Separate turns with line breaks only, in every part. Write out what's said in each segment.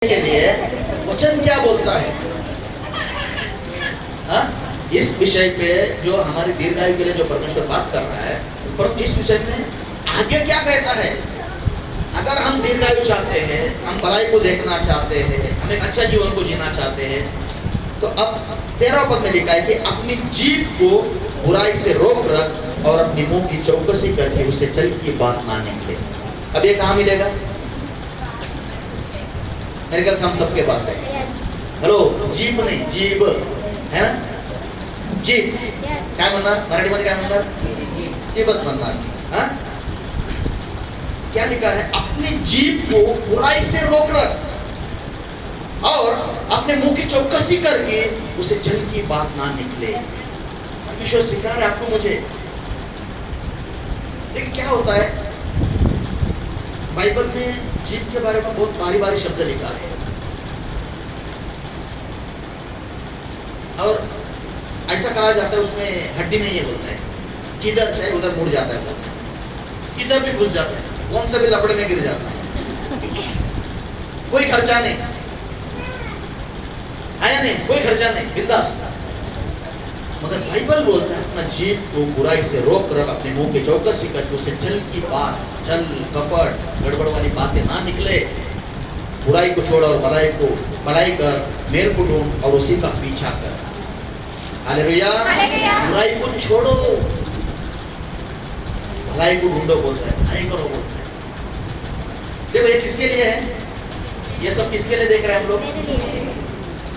के लिए वचन क्या बोलता है। हाँ, इस विषय पे जो हमारी दीर्घायु के लिए जो परमेश्वर बात कर रहा है, परंतु इस विषय में आगे क्या कहता है। अगर हम दीर्घायु चाहते हैं, हम भलाई को देखना चाहते हैं, हम एक अच्छा जीवन को जीना चाहते हैं, तो अब 13 पद में लिखा है कि अपनी जीभ को बुराई से रोक रख और अपने मुंह की चौकसी करके उसे चल की बात ना निकले। अब ये कहाँ मिलेगा? मेरे ख्याल से हम सबके पास है। हेलो, जीभ नहीं, जीभ है ना, जीभ काय म्हणणार मराठीमध्ये, काय म्हणणार? जीभच म्हणणार। हाँ, क्या लिखा है? अपनी जीभ को बुराई से रोक रख और अपने मुंह की चौकसी करके उसे जल की बात ना निकले। परमेश्वर सिखा रहा है आपको, मुझे। देखिए क्या होता है, बाइबल में जीभ के बारे में बहुत भारी भारी शब्द लिखा है और ऐसा कहा जाता है उसमें हड्डी नहीं है, बोलता है किधर चाहे उधर मुड़ जाता है, किधर भी घुस जाता है, कौन सा भी लपड़े में गिर जाता है, कोई खर्चा नहीं आया, नहीं कोई खर्चा नहीं, बिंदास। मगर बाइबल बोलता है अपना जीभ को बुराई से रोक रख, अपने मुंह की चौकसी कर, उसे छल की बात, छल कपट गड़बड़ वाली बातें ना निकले। बुराई को छोड़ और भलाई कर, मेल को ढूंढ और उसी का पीछा कर। हालेलुया। बुराई को छोड़ो, भलाई को ढूंढो बोलता है, भलाई करो बोलता है। देखो ये किसके लिए है? ये सब किसके लिए देख रहे हैं हम लोग?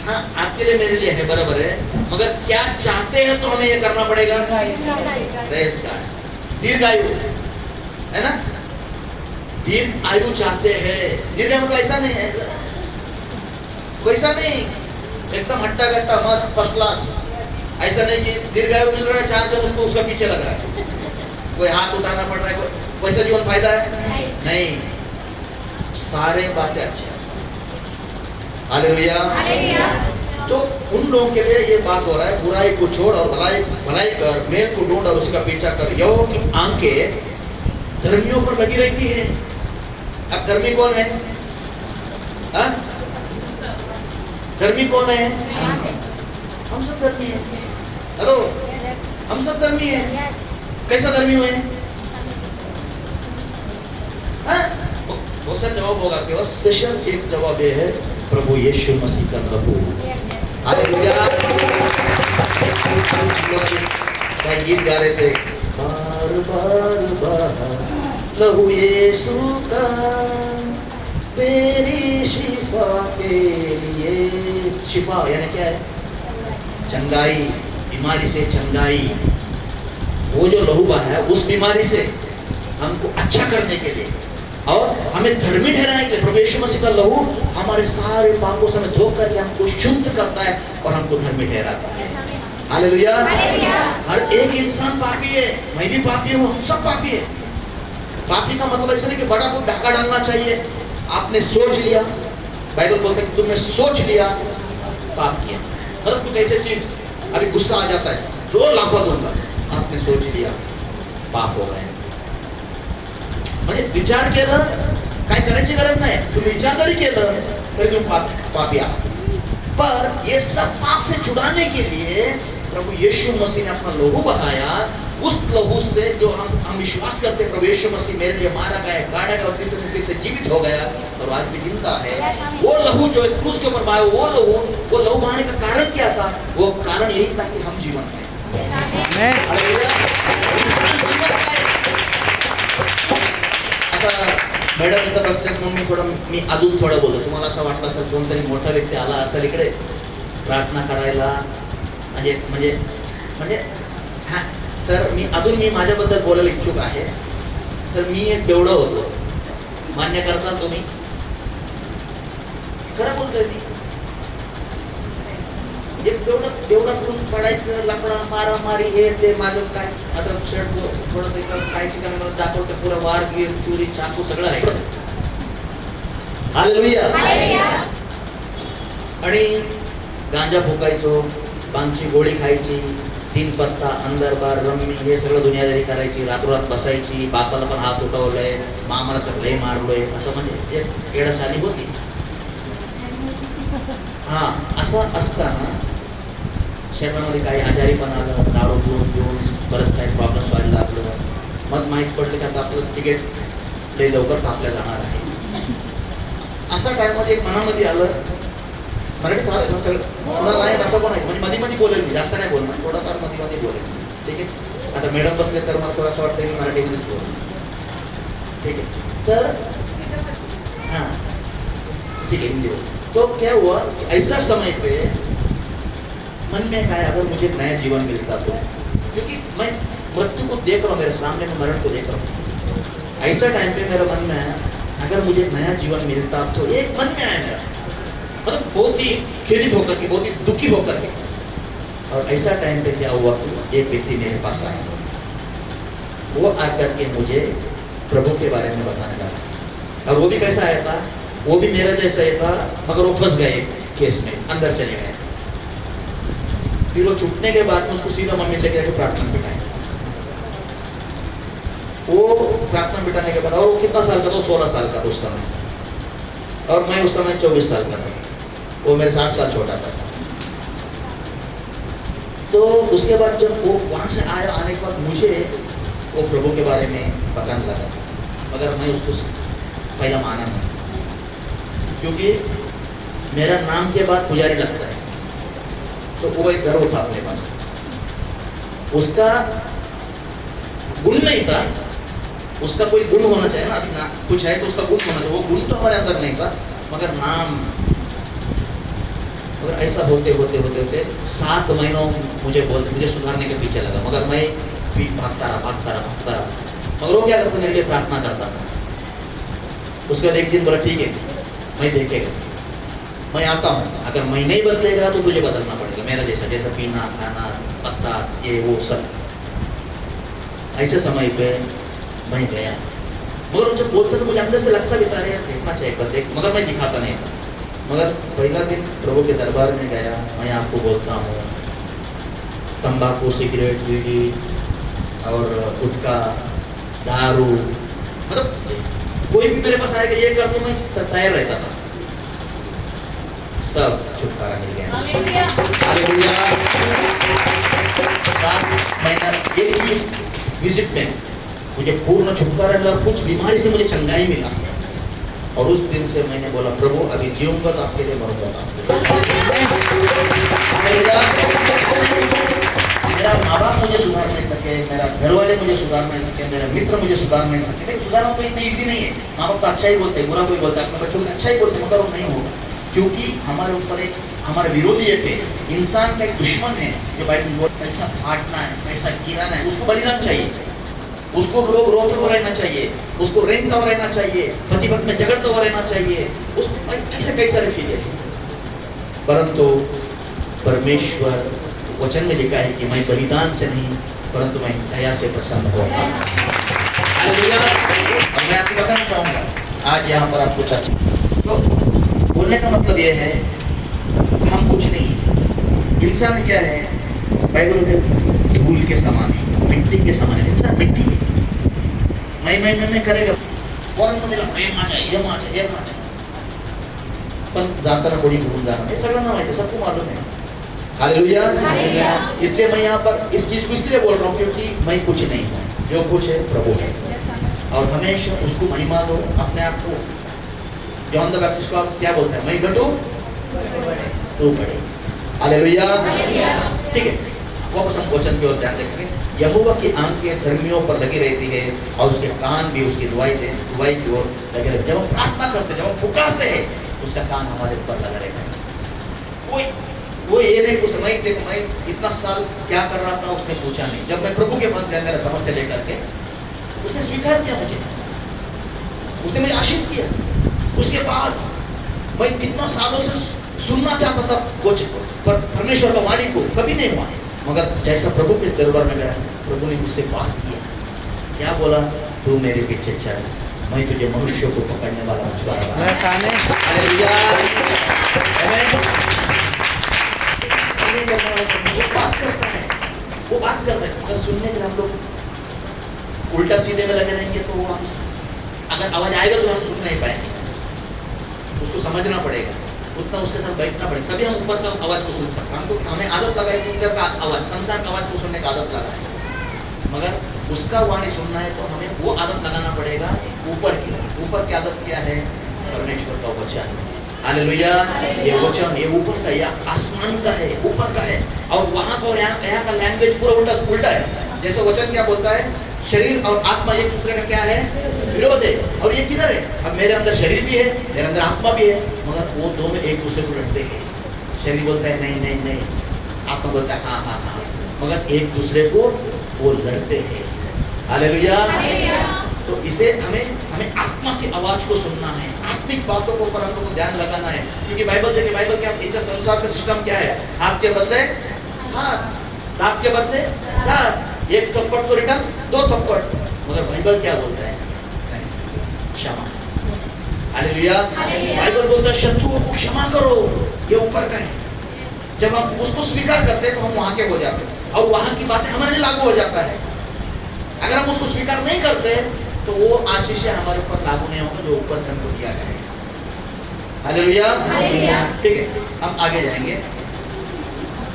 हाँ, आपके लिए, मेरे लिए है, बराबर है। मगर क्या चाहते हैं तो हमें ये करना पड़ेगा। Praise God. दीर्घायु है ना, दीर्घ आयु चाहते हैं। दीर्घ मतलब ऐसा नहीं है, वैसा नहीं एकदम हट्टा कट्टा मस्त फर्स्ट क्लास, ऐसा नहीं कि दीर्घायु मिल रहा है, 4 जन उसको उसका पीछे लग रहा है, कोई हाथ उठाना पड़ रहा है, कोई वैसा जीवन फायदा है नहीं। सारे बातें अच्छी। हालेलुया। तो उन लोगों के लिए ये बात हो रहा है, बुराई को छोड़ और भलाई कर, मेल को ढूंढ और उसका पीछा कर। यहोवा की आंखें धर्मियों पर लगी रहती है। अब धर्मी कौन है? हाँ? धर्मी कौन है? हम सब धर्मी हैं। हेलो, हम सब धर्मी हैं। कैसा धर्मी हुए? हाँ? बहुत सारे जवाब होगा आपके पास, स्पेशल एक जवाब ये है, प्रभु यीशु मसीह का लहू। हालेलुया। भाई गीत गा रहे थे, बार बार बार लहू यीशु का तेरी शिफा के लिए। शिफा यानी क्या है? चंगाई, बीमारी से चंगाई। वो जो लहू बहा है उस बीमारी से हमको अच्छा करने के लिए और हमें धर्मी ठहराने के लिए प्रभु यीशु मसीह का लहू हमारे सारे पापों से हमें धो करके हमको शुद्ध करता है और हमको धर्मी ठहराता है। हालेलुया। हर एक इंसान पापी है, मैं भी पापी हूँ, हम सब पापी है। पापी का मतलब ऐसा नहीं कि बड़ा को ढाका डालना चाहिए। आपने सोच लिया, बाइबल बोलता है कि तुमने सोच लिया, पाप किया। मतलब कुछ ऐसी चीज, अभी गुस्सा आ जाता है, 2 लाफा दूंगा, आपने सोच लिया, पाप हो गए। म्हणजे विचार केलं, काय करायची गरज नाही, तुम्ही विचार जरी केलं तरी तुम पापी आहात। पर ये सब पाप से छुड़ाने के लिए प्रभु यीशु मसीह ने अपना लहू बहाया। उस लहू से जो हम विश्वास करते हैं, प्रभु यीशु मसीह मेरे लिए मारा गया, गाड़ा गया और तीसरे दिन से जीवित हो गया और आज भी जिंदा है। वो लहू जो क्रूस के ऊपर बहाया, वो लहू बहाने का कारण क्या था? वो कारण यही था कि हम जीवन पाए। मॅडम इथं बसल्यात म्हणून मी अजून थोडं बोलतो। तुम्हाला असं वाटलं असेल कोणतरी मोठा व्यक्ती आला असेल इकडे प्रार्थना करायला, म्हणजे हा, तर मी माझ्याबद्दल बोलायला इच्छुक आहे। तर मी एक बेवडा होतो, मान्य करता तुम्ही? खरं बोलतोय मी, एक बेवडा करून पडायचं, लफडा मारामारी हे ते, माझं काय आता शर्ट थोडंसं काही ठिकाणी मला दाखवतं, पुरा वार गिर चोरी चाकू सगळं आहे। हालेलुया। आणि गांजा फुकायचो, बांगची गोळी खायची, 3 पत्ता अंदर बार रम्मी हे सगळं दुनियादारी करायची, रातोरात बसायची, बापाला पण हात उठवलंय, मामाला तर लय मारलोय, असं म्हणजे एक येडा चाली होती। हां असं असताना शरीरामध्ये काही आजारीपणा आलं, दारू पिऊन बरंच काही प्रॉब्लेम्स व्हायला लागलं. मग माहीत पडलं की आता आपलं तिकीट लई लवकर कापल्या जाणार आहे. असा टाइममध्ये एक मनामध्ये आलं, मराठी चालेल ना सगळं, कोणाला नाही असं पण आहे म्हणजे मध्ये मध्ये बोलेल मी, जास्त नाही बोलणार, थोडाफार मध्ये मध्ये बोलेल. ठीक आहे, आता मॅडम बसले तर मला थोडं असं वाटतं की मराठीमध्येच बोल. ठीक है, तर हाँ ठीक है हिंदी बोल. तो क्या हुआ कि ऐसा समय पे मन में क्या है, अगर मुझे एक नया जीवन मिलता तो, क्योंकि मैं मृत्यु को देख रहा हूँ मेरे सामने, मैं मरण को देख रहा हूँ. ऐसा टाइम पे मेरे मन में आया, अगर मुझे एक नया जीवन मिलता तो, एक मन में आया मेरा, मतलब बहुत ही खेदित होकर के, बहुत ही दुखी होकर के. और ऐसा टाइम पे क्या हुआ, एक व्यक्ति मेरे पास आया, वो आकर के मुझे प्रभु के बारे में बताने लगा. और वो भी कैसा आया था, वो भी मेरा जैसा ही था, मगर वो फंस गए केस में, अंदर चले गए. फिर वो छूटने के बाद में उसको सीधा मम्मी लेके जाके प्रार्थना बिठाए. वो प्रार्थना बिठाने के बाद, और वो कितना साल का था, 16 साल का था उस समय, और मैं उस समय 24 साल का था. वो मेरे 60 साल छोटा था. तो उसके बाद जब वो वहां से आया, आने के बाद मुझे वो प्रभु के बारे में बताने लगा, मगर मैं उसको पहला माना नहीं, क्योंकि मेरा नाम के बाद पुजारी लगता है. तो वो एक गर्व था अपने पास, उसका गुण नहीं था, उसका कोई गुण होना चाहिए ना, ना कुछ है तो उसका गुण होना चाहिए, वो गुण तो हमारे अंदर नहीं था, मगर नाम. मगर ऐसा होते होते होते होते 7 महीनों मुझे सुधारने के पीछे लगा, मगर मैं भी भागता रहा. मगर वो क्या करता, मेरे लिए प्रार्थना करता था. उसके बाद एक दिन बोला, ठीक है मैं देखेगा, मैं आता हूँ, अगर मैं नहीं बदलेगा तो तुझे बदलना पड़ेगा, मेरा जैसा पीना खाना पत्ता ये वो सब. ऐसे समय पे मैं गया, मगर जब बोलते तो मुझे अंदर से लगता भी था, यार देखना चाहिए पर देख, मगर मैं दिखाता नहीं था. मगर पहला दिन प्रभु के दरबार में गया, मैं आपको बोलता हूँ, तंबाकू सिगरेट बीड़ी और गुटखा दारू, मतलब कोई भी मेरे पास आएगा ये कर तो मैं तैयार रहता था. सब छुटकारा मिल गया. हालेलुया. 7 महीना एक ही विजिट में मुझे पूर्ण छुटकारा मिला, और कुछ बीमारी से मुझे चंगाई मिला. और उस दिन से मैंने बोला, प्रभु अभी जीऊंगा तो आपके लिए, मरूंगा तो आपके लिए. मेरा माँ बाप मुझे सुधार नहीं सके, मेरा घर वाले मुझे सुधार नहीं सके, मेरे मित्र मुझे सुधार नहीं सके. नहीं, सुधारना तो इतना ईजी नहीं है. माँ बाप तो अच्छा ही बोलते हैं, बुरा कोई बोलता है, अपने बच्चों को अच्छा ही बोलते हैं, मगर वो नहीं होगा, क्योंकि हमारे ऊपर एक हमारे विरोधी एक है, इंसान का एक दुश्मन है जो बाइबल में कैसा फाटना है, कैसा गिराना है, उसको बलिदान चाहिए, उसको लोग रोते हुए रहना चाहिए, उसको रेंगता हुआ रहना चाहिए, पति पत्नी में झगड़ता हुआ रहना चाहिए, उसको ऐसे कई सारी चीजें. परंतु परमेश्वर वचन में लिखा है कि मैं बलिदान से नहीं परंतु मैं दया से प्रसन्न होगा. मैं आपको बताना चाहूंगा आज यहाँ पर आपको चर्चा, तो बोलने का मतलब ये है, हम कुछ नहीं, इंसान क्या है, बाइबल में धूल के समान है, मिट्टी के समान है. इंसान मिट्टी है, मैं करेगा, हे माझा पण जाताना कोणी घेऊन जाणार, हे सगळ्यांना माहिती है, सबको मालूम है. हालेलुया. इसलिए मैं यहाँ पर इस चीज को इसलिए बोल रहा हूँ, क्योंकि मैं कुछ नहीं हूँ, जो कुछ है प्रभु है, और हमेशा उसको महिमा दो. अपने आप को जॉन द बैप्टिस्ट को आप क्या बोलते हैं, मैं घटू तू बढ़े. हालेलुया. ठीक है, वापस हम वचन की ओर ध्यान देखेंगे. यहोवा की आंखें धर्मियों पर लगी रहती है, और उसके कान भी उसकी दुआई की ओर लगे रहते. जब हम प्रार्थना करते, जब हम पुकारते हैं, उसका कान हमारे ऊपर लगा रहता है. वो ये नहीं पूछ, मैं इतना साल क्या कर रहा था उसने पूछा नहीं. जब मैं प्रभु के पास गया मेरा समस्या लेकर के, उसने स्वीकार किया मुझे, उसने मुझे आशीष किया. उसके बाद मैं कितना सालों से सुनना चाहता था पर परमेश्वर का वाणी को कभी नहीं हुआ, मगर जैसा प्रभु के दरबार में गया, प्रभु ने मुझसे बात किया. क्या बोला, तू मेरे पीछे चल, मैं तुझे मनुष्यों को पकड़ने वाला मछुआरा बनाऊंगा. वो बात करता है, मगर सुनने के लिए हम लोग उल्टा सीधे में लगे रहेंगे, तो हम अगर आवाज आएगा तो हम सुन नहीं पाएंगे, उसको समझना पड़ेगा. उतना उसके साथ बैठना पड़ेगा, तभी हम ऊपर का आवाज को सुन सकते हैं। हमको हमें आदत लगा है कि इधर का आवाज, संसार का आवाज को सुनने का आदत लगा है, मगर उसका वाणी सुनना है तो हमें वो आदत लगाना पड़ेगा ऊपर की। ऊपर की आदत क्या है? परमेश्वर का वचन। हालेलुया। ये वचन ये ऊपर का, या आसमान का है, ऊपर का है। और वहां का और यहाँ का लैंग्वेज पूरा उल्टा है। जैसे वचन क्या बोलता है, शरीर और आत्मा एक दूसरे का क्या है? विरोध है। और ये किधर है? अब मेरे अंदर शरीर भी है, मेरे अंदर आत्मा भी है, मगर वो दोनों एक दूसरे को लड़ते हैं। शरीर बोलता है नहीं नहीं नहीं, आत्मा बोलता है हाँ हाँ हाँ, मगर एक दूसरे को वो लड़ते हैं। हालेलुया। तो इसे हमें आत्मा की आवाज को सुनना है, आत्मिक बातों को पर हमको ध्यान लगाना है। क्योंकि बाइबल देखिए, बाइबल क्या, इधर संसार का सिस्टम क्या है? हाथ के बदले हाथ, दांत के बदले दांत, एक थप्पड़ तो रिटर्न 2 थप्पड़। मगर बाइबल क्या बोलता है? क्षमा। हालेलुया। बाइबल बोलता है शत्रुओं को क्षमा करो, ये ऊपर का है। जब हम उसको स्वीकार करते हैं तो हम वहां के हो जाते हैं, और वहां की बातें हमारे लिए लागू हो जाता है। अगर हम उसको स्वीकार नहीं करते तो वो आशीष हमारे ऊपर लागू नहीं होगा जो ऊपर से हमको दिया जाएगा। हालेलुया। ठीक है, हम आगे जाएंगे।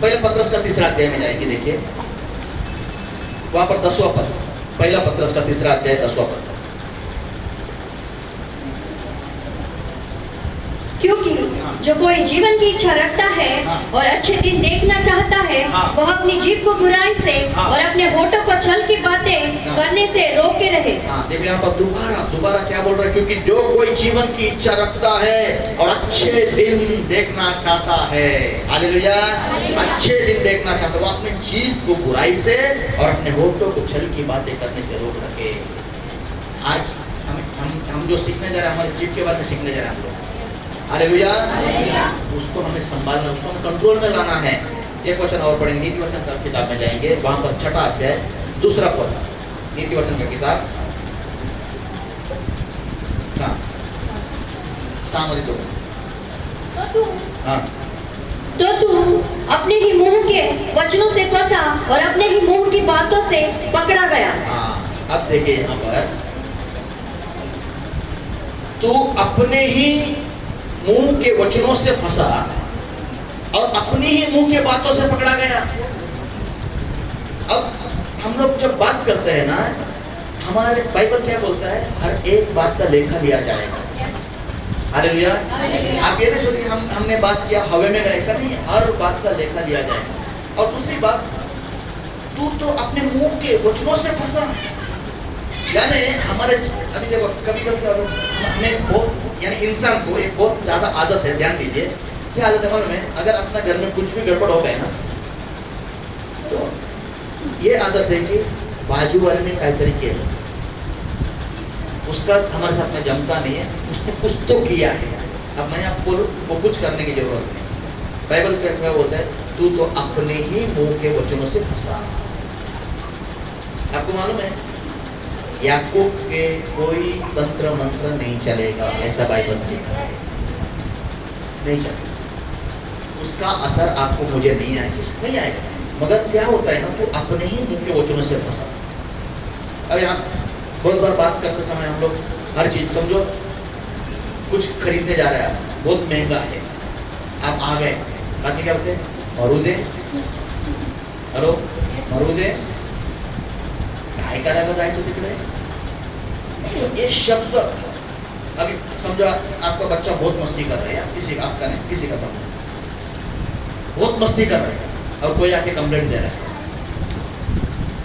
पहले पत्रस का 3रा अध्याय में जाएंगे। देखिए वहां पर 10वां पद, पहला पत्रस का 3रा अध्याय 10वां पद।
क्योंकि जो कोई जीवन की इच्छा रखता है और अच्छे दिन देखना चाहता है, वह अपनी जीभ को बुराई से और अपने होठों को छल की बातें करने से रोके रहे।
देखो यहाँ पर दोबारा क्या बोल रहा है? क्योंकि जो कोई जीवन की इच्छा रखता है और अच्छे दिन देखना चाहता है, हालेलुया, अच्छे दिन देखना चाहता है, वो अपने जीभ को बुराई से और अपने होठों को छल की बातें करने से रोक रखे। आज हम जो सीखने जा रहे हैं, हमारे जीभ के बारे में सीखने जा रहे हैं हम लोग। हालेलुया। उसको हमें संभालना, उसको हमें कंट्रोल में लाना है। एक वचन और पढ़ेंगे, नीति वचन का किताब में जाएंगे, वहां पर 6ठा अध्याय 2रा पद, नीति वचन का किताब, हाँ, सामरी 2।
तो तू अपने ही मुंह के वचनों से फंसा और अपने ही मुंह की बातों से पकड़ा गया।
अब देखिए यहाँ पर, तू अपने ही मुंह के वचनों से फंसा और अपनी ही मुंह के बातों से पकड़ा गया। अब हम लोग जब बात करते हैं ना, हमारे बाइबल क्या बोलता है? हर एक बात का लेखा लिया जाएगा। हालेलुया। आप ये नहीं सोचिए हमने बात किया हवे में, ऐसा नहीं है, हर बात का लेखा लिया जाएगा। और दूसरी बात, तू तो अपने मुंह के वचनों से फंसा, यानी हमारे अभी देखो कभी हमें बहुत, यानी इंसान को एक बहुत ज्यादा आदत है, ध्यान दीजिए क्या आदत है मालूम है? अगर अपना घर में कुछ भी गड़बड़ हो गए ना, तो ये आदत है कि बाजू वाले ने काय तरीके है, उसका हमारे साथ में जमता नहीं है, उसने कुछ तो किया है, अब मैं आपको वो कुछ करने की जरूरत नहीं। बाइबल क्या बोलता है? तू तो अपने ही मुंह के वचनों से फंसा। आपको मालूम है याकूब के कोई तंत्र मंत्र नहीं चलेगा, ऐसा बाइबल नहीं चलेगा, उसका असर आपको मुझे नहीं आएगा, नहीं आएगा। मगर क्या होता है ना, तो अपने ही मुंह के वचनों से फंसा। अब यहाँ बहुत बार बात करते समय हम लोग हर चीज, समझो कुछ खरीदने जा रहे हैं, बहुत महंगा है, आप आ गए, बाकी क्या बोलते हैं? मरुदे, हेलो मरुदे, काय करायला जायचं तिकडे? तो ये शब्द, अभी समझो आपका बच्चा बहुत मस्ती कर रहा है, किसी का, आपका नहीं, किसी का समझो बहुत मस्ती कर रहे हैं, और कोई आके कंप्लेंट दे रहा है,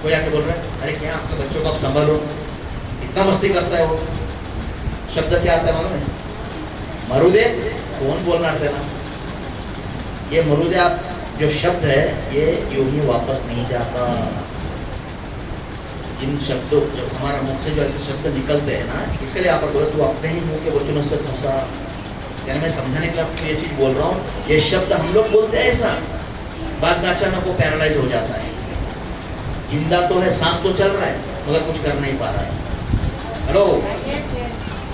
कोई आके बोल रहा है अरे क्या आपके बच्चों को आप संभालो, इतना मस्ती करता है वो। शब्द क्या आता है मालूम है? मरुदे। कौन बोलना था ना? ये मरुदे जो शब्द है, ये यूं ही वापस नहीं जाता। इन शब्दों, जो हमारा मुख से जो ऐसे शब्द निकलते हैं ना, इसके लिए आप बोले तो अपने ही मुंह के वचनों से फंसा। यानी मैं समझाने के लिए आपको ये चीज बोल रहा हूँ, ये शब्द हम लोग बोलते हैं ऐसा, बाद में अचानक वो पैरालाइज हो जाता है। जिंदा तो है, सांस तो चल रहा है, मगर कुछ कर नहीं पा रहा है। हेलो,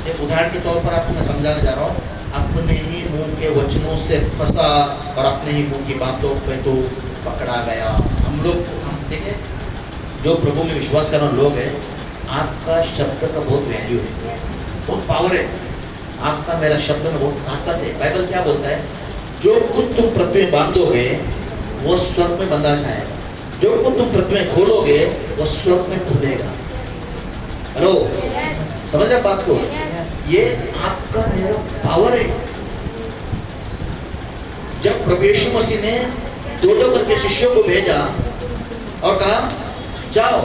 एक उदाहरण के तौर पर आपको मैं समझाने जा रहा हूँ, अपने ही मुंह के वचनों से फंसा और अपने ही मुंह की बातों पे तो पकड़ा गया। हम लोग, हम देखें, जो प्रभु में विश्वास करने लोग हैं, आपका शब्द का बहुत वैल्यू है, बहुत पावर है। आपका मेरा शब्द में बहुत ताकत है। बाइबल क्या बोलता है? जो कुछ तुम पृथ्वी में बांधोगे वो स्वर्ग में बंधा जाएगा, जो कुछ तुम पृथ्वी में खोलोगे वो स्वर्ग में खुलेगा। हेलो, समझ रहे बात को? ये आपका मेरा पावर है। जब प्रभु यीशु मसीह ने दो करके शिष्यों को भेजा और कहा जाओ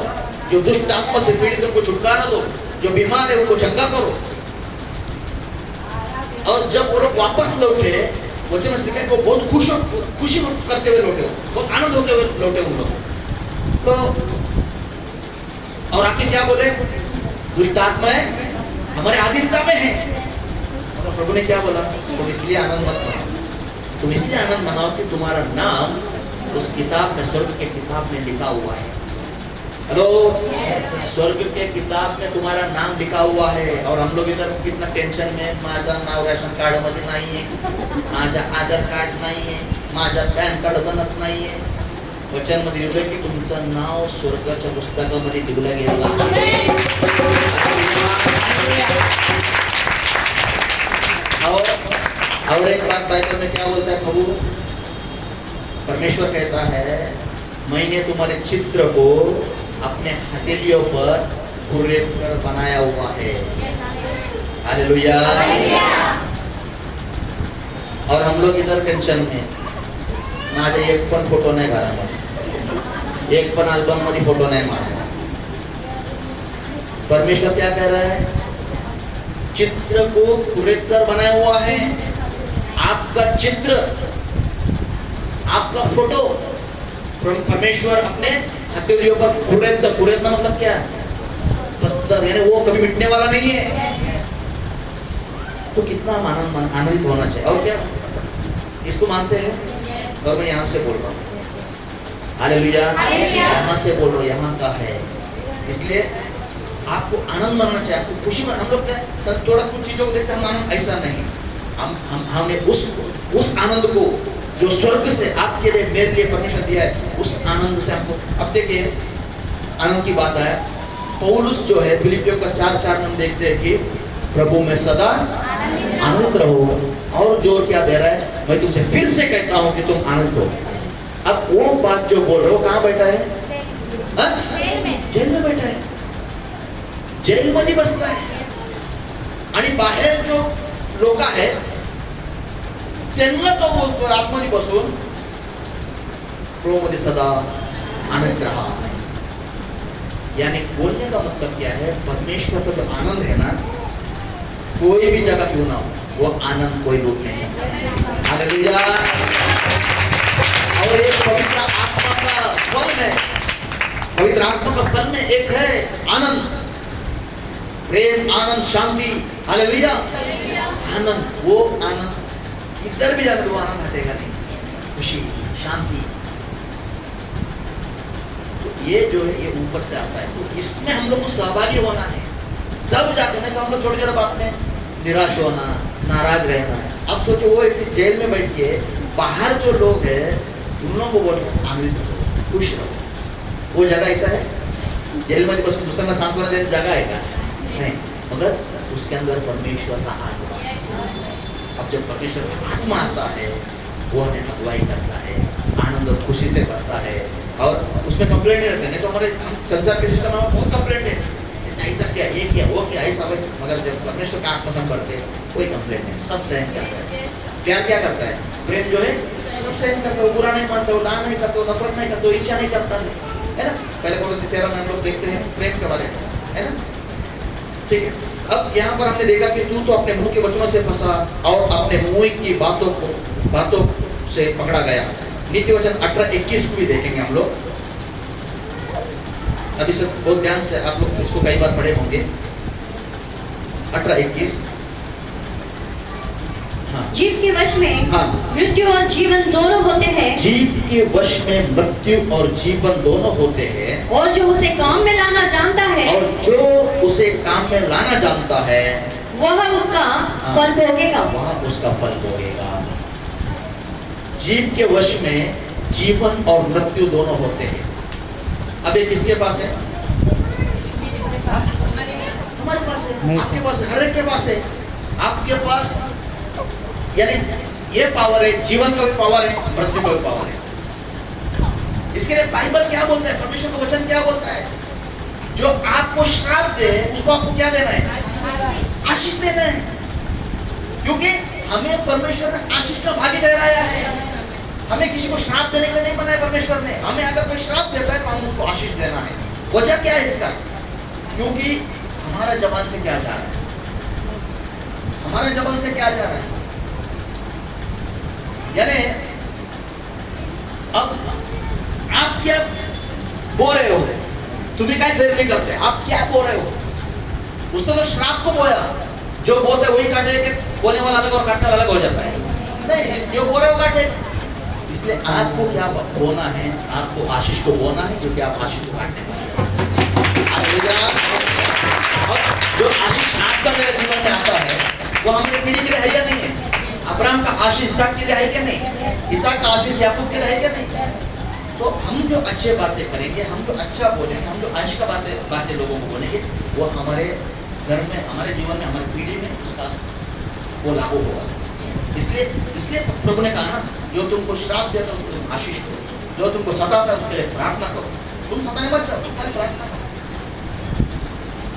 जो दुष्ट आत्मा से पीड़ित उनको छुटकारा दो, जो बीमार है उनको चंगा करो। और जब वो लोग वापस लौटे, वचन में लिखा है वो बहुत खुशी करते हुए लौटे, बहुत आनंद होते हुए लौटे उन लोग। तो और आखिर क्या बोले? दुष्ट आत्माएं हमारे अधीनता में है। तो प्रभु ने क्या बोला? तुम इसलिए आनंद मत मनाओ, तुम इसलिए आनंद मनाओ कि तुम्हारा नाम उस किताब में, स्वर्ग के किताब में लिखा हुआ है। हेलो, स्वर्ग के किताब में तुम्हारा नाम लिखा हुआ है। और हम लोग इधर कितना टेंशन में, माझा नाव रेशन कार्ड मध्ये नाही आहे, माझा आधार कार्ड नाही आहे, माझा पॅन कार्ड बनत नाही आहे। वचन मध्ये लिहिलं की तुमचं नाव स्वर्गाच्या पुस्तकामध्ये लिहिलं गेलं आहे। और एक बात बाइबल में क्या बोलता है प्रभु? परमेश्वर कहता है मैंने तुम्हारे चित्र को अपने हथेलियों पर कुर्रेद कर बनाया हुआ है। हालेलुया। और हम लोग इधर टेंशन में, माझा एक पण फोटो नाही घरामध्ये, एक पण अल्बम मध्ये फोटो नाही माझा। परमेश्वर क्या कह रहा है? चित्र को कुर्रेद कर बनाया हुआ है। आपका चित्र, आपका फोटो परमेश्वर अपने हथेलियों पर कुरेद का मतलब क्या है? पत्थर, यानी वो कभी मिटने वाला नहीं है। तो कितना आनंदित होना चाहिए। और क्या इसको मानते हैं? और मैं यहाँ से बोल रहा हूँ, हालेलुया, यहाँ से बोल रहा हूँ, यहाँ का है। इसलिए आपको आनंद मानना चाहिए, आपको खुशी हम लोग क्या थोड़ा कुछ चीजों को देखते हैं हम आनंद, ऐसा नहीं। हमें उस आनंद को जो स्वर्ग से आपके लिए, मेरे लिए परमेश्वर दिया है, उस आनंद से हमको। अब देखिए आनंद की बात है, पौलुस जो है फिलिपियों का 4:4 में हम देखते हैं कि प्रभु में सदा आनंदित रहो। और जोर क्या दे रहा है? मैं तुमसे फिर से कहता हूं कि तुम आनंदित हो। अब वो बात जो बोल रहे हो कहाँ बैठा है? जेल में बैठा है, जेल मध्ये बसला है। आणि बाहेर जो लोक आहेत त्यांना तो बोलतो आतमध्ये बसून प्रभूमध्ये सदा आनंद रहा। यानी बोलने का मतलब क्या है? परमेश्वर का जो आनंद है ना, कोई भी जगह क्यों ना हो, वो आनंद कोई रोक नहीं सकता। हालेलुया। और एक पवित्र आत्मा का फल है, पवित्र आत्मा का फल में एक है आनंद, प्रेम, आनंद, शांति। हालेलुया। आनंद, वो आनंद इधर भी जाकर वो आनंद हटेगा नहीं, खुशी, शांति। तो ये जो है ये ऊपर से आता है, तो इसमें हम लोग को सहभागी होना है, तब जाकर। नहीं तो हम लोग छोटे छोटे बात में निराश होना, नाराज रहना है। अब सोचो वो एक जेल में बैठ के बाहर जो लोग हैं उन लोगों को बोल आनंदित रहो, खुश रहो। वो जगह ऐसा है? जेल में बस दूसरे में सांत्वना देने जगह है क्या? नहीं, मगर उसके अंदर परमेश्वर का आत्मा। अब जब परमेश्वर का आत्मा आता है वो हमें अगुवाई करता है, आनंद और खुशी से करता है। और उसमें कंप्लेंट नहीं रहते। नहीं तो हमारे संसार के सिस्टम में बहुत कंप्लेंट है, ऐसा क्या, ये किया, वो किया, ऐसा वैसा। मगर जब परमेश्वर का आत्मा हम करते हैं कोई कंप्लेंट नहीं, सब सहन करता है। प्यार क्या करता है? प्रेम जो है सब सहन करता है, बुरा नहीं मानता, डांट नहीं करता, नफरत नहीं करता, ईर्ष्या नहीं करता, है ना। पहले Korinथियों 13 में हम लोग देखते हैं प्रेम के बारे में, है ना। ठीक है। अब यहाँ पर हमने देखा कि तू तो अपने मुंह के वचनों से फंसा और अपने मुंह की बातों से पकड़ा गया। नीति वचन 18:21 को भी देखेंगे हम लोग। अभी सब बहुत ध्यान से आप लोग इसको कई बार पढ़े होंगे। 18:21। हाँ।
जीव के वश में
हाँ।
मृत्यु और जीवन दोनों होते हैं।
जीव के वश में मृत्यु और जीवन दोनों होते हैं।
और जो उसे काम में लाना जानता है,
और जो उसे काम में लाना जानता है,
वह उसका फल भोगेगा।
वह उसका फल भोगेगा। जीव के वश में जीवन और मृत्यु दोनों होते हैं। अब ये किसके पास है? हमारे पास है, आपके पास है, हर एक के पास है। आपके पास यानी ये पावर है, जीवन का भी पावर है, मृत्यु का भी पावर है। इसके लिए बाइबल क्या बोलता है, परमेश्वर का वचन क्या बोलता है? जो आपको श्राप दे उसको आपको क्या देना है? आशीष देना है। क्योंकि हमें परमेश्वर ने आशीष का भागी ठहराया है। हमें किसी को श्राप देने के लिए नहीं बनाया परमेश्वर ने। हमें अगर कोई श्राप देता है तो हम उसको आशीष देना है। वजह क्या है इसका? क्योंकि हमारा जबान से क्या जा रहा है, हमारे जबान से क्या जा रहा है। यानी अब आप क्या बो रहे हो, तुम्हें क्या फेर नहीं करते, आप क्या बो रहे हो? उसने तो श्राप को बोया, जो बोते वही काटेगा, बोने वाला अलग और काटने वाला अलग हो जाता है। नहीं, जो बो रहे हो काटेगा। इसलिए आपको क्या बोना है? आपको आशीष को बोना है, क्योंकि आप आशीष को काटने वाले हैं। जो आशीष आपका मेरे जीवन में आता है वो हमारे पीढ़ी के लिए है या नहीं है? अब्राहम का आशीष इसहाक के लिए है क्या नहीं? इसहाक का आशीष याकूब के लिए है क्या नहीं? तो हम जो अच्छे बातें करेंगे, हम जो अच्छा बोलेंगे, हम जो आशीष का बातें लोगों को बोलेंगे, वो हमारे घर में, हमारे जीवन में, हमारी पीढ़ी में उसका वो लागू होगा। इसलिए प्रभु ने कहा ना, जो तुमको श्राप देता है उसको तुम आशीष करो, जो तुमको सताता है उसके लिए प्रार्थना करो। तुम सताने मत जाओ, तुम्हारी प्रार्थना करो।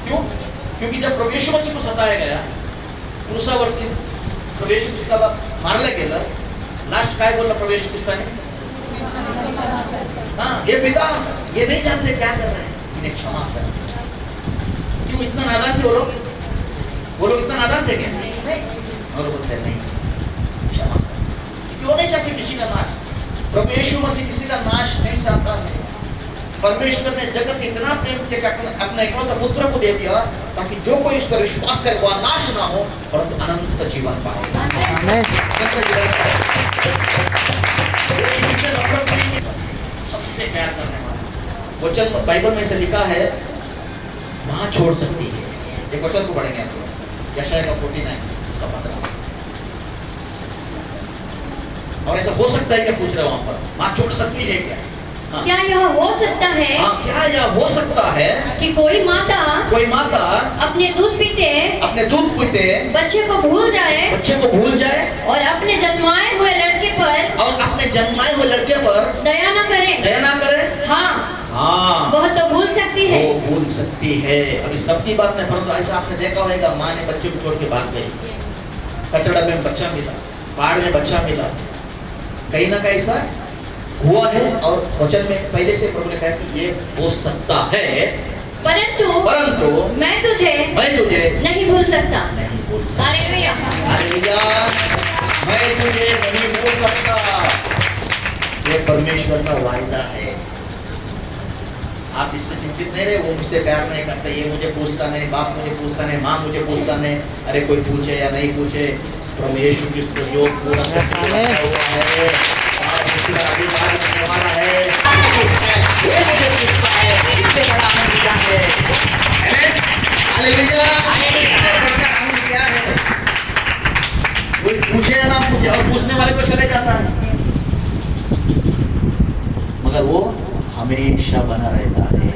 क्यों? क्योंकि जब प्रभु यीशु मसीह को सताया गया, क्रूसावरती प्रभु यीशु ख्रिस्ताला मारले गेलं, लास्ट काय बोलला प्रभु यीशु ख्रिस्ताने? हाँ, ये पिता ये नहीं जानते क्या कर रहे हैं, इन्हें क्षमा कर। क्यों इतना नादान थे वो लोग इतना नादान थे क्या? नहीं। और बोलते नहीं, क्षमा कर। क्यों नहीं चाहते किसी का नाश? प्रभु यीशु मसीह किसी का नाश नहीं चाहता है। परमेश्वर ने जगत से इतना प्रेम किया कि अपने इकलौते पुत्र को दे दिया, ताकि जो कोई उस पर विश्वास करे वह नाश ना हो, परंतु अनंत जीवन पाए। सबसे प्यार करने वाला वचन बाइबल में से लिखा है, माँ छोड़ सकती है। एक वचन को पढ़ेंगे आप लोग, यशायाह का 49 उसका 15। और ऐसा हो सकता है क्या, पूछ रहे हो वहां पर, माँ छोड़ सकती है क्या? हाँ।
क्या यह हो सकता है?
हाँ, क्या यह हो सकता है
कि कोई माता
अपने दूध पीते
बच्चे को भूल जाए
और
अपने जन्माए हुए लड़के पर दया न करे। हाँ, वह तो भूल सकती है।
वो भूल सकती है। अभी सबकी बात नहीं, परंतु ऐसा आपने देखा होगा, माँ ने बच्चे को छोड़ के भाग गई, कचड़ा में बच्चा मिला, पहाड़ में बच्चा मिला, कहीं ना कहीं ऐसा हुआ है। और वचन में पहले से प्रभु ने कहा कि ये हो सकता है,
परंतु मैं तुझे नहीं भूल सकता। हालेलुया,
मैं तुझे नहीं भूल सकता। ये परमेश्वर का वायदा है। आप इससे चिंतित नहीं रहे, वो मुझसे प्यार नहीं करता, ये मुझे पूछता नहीं, बाप मुझे पूछता नहीं, माँ मुझे पूछता नहीं। अरे कोई पूछे या नहीं पूछे, प्रभु यीशु क्रिस्त जो पूरा हुआ है, पूछे या ना पूछे, और पूछने वाले को चले जाता है, मगर वो हमेशा बना रहता है।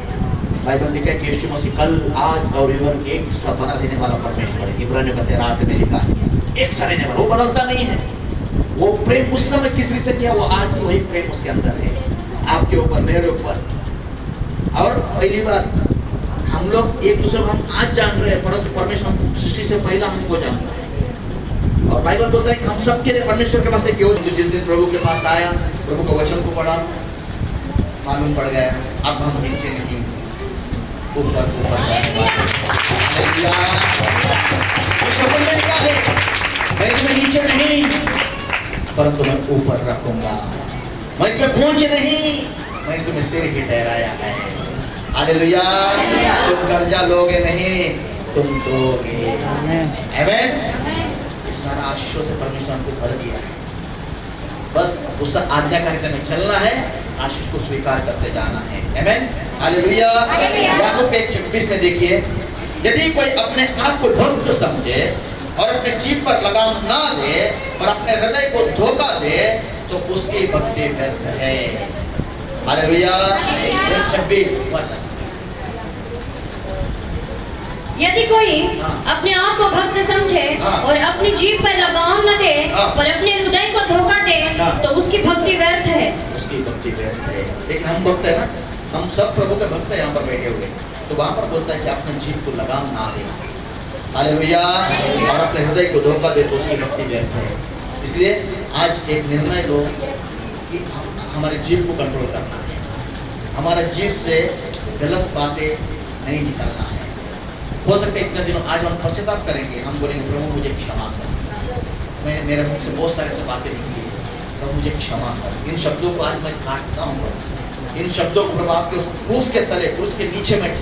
बाइबल लिखा है कि यीशु मसीह कल, आज और एक सा बना रहने वाला परमेश्वर है। इब्रानियों का 13 में लिखा है, एक सा रहने वाला, वो बदलता नहीं है। वो प्रेम उस समय किस लिए से किया, वो आज भी वही प्रेम उसके अंदर है, आपके ऊपर, मेरे ऊपर। और पहली बात, हम लोग एक दूसरे को हम आज जान रहे हैं, परंतु परमेश्वर सृष्टि से पहला हमको जानता है। और बाइबल बोलता है कि हम सब के लिए परमेश्वर के पास एक योजना। जिस दिन प्रभु के पास आया, प्रभु के वचन को पढ़ा, मालूम पड़ गया अब हम नीचे नहीं, ऊपर मैं तुम्हें नीचे नहीं, परंतु मैं ऊपर रखूंगा। मैं तुम्हें पूंछ नहीं, मैं तुम्हें सिर ही ठहराया है। हालेलुया। तुम कर्जा लोगे नहीं, तुम दोगे। आमीन। इस सारा आशीषों से परमेश्वर को भर दिया है, बस उस आज्ञाकारिता में चलना है, आशीष को स्वीकार करते जाना है। आमीन। हालेलुया। याकूब 1:26 में देखिए, यदि कोई अपने आप को भक्त समझे और अपने जीभ पर लगाम ना दे और अपने हृदय को धोखा दे, तो उसकी भक्ति व्यर्थ है। हालेलुया। 26 वचन,
यदि कोई
हाँ।
अपने आप को भक्त समझे
हाँ।
और अपनी जीभ पर लगाम न दे
हाँ।
और अपने हृदय को धोखा दे
हाँ।
तो उसकी भक्ति व्यर्थ है।
उसकी भक्ति व्यर्थ है। लेकिन हम भक्त है ना, हम सब प्रभु के भक्त है यहाँ पर बैठे हुए, तो वहां पर बोलता है कि अपने जीभ को लगाम ना दे, हालेलुया, और अपने हृदय को धोखा दे तो उसकी भक्ति व्यर्थ है। इसलिए आज एक निर्णय लो कि हमारे जीभ को कंट्रोल करना है, हमारा जीभ से गलत बातें नहीं निकालना है। हो सकता है इतने दिनों आज हम पश्चाताप करेंगे, हम बोलेंगे प्रभु मुझे क्षमा कर, मैं मेरे मुख से बहुत सारे से बातें निकली, प्रभु मुझे क्षमा कर। इन शब्दों को आज मैं काटता हूँ, इन शब्दों को प्रभु आपके क्रूस के तले, क्रूस के नीचे मैं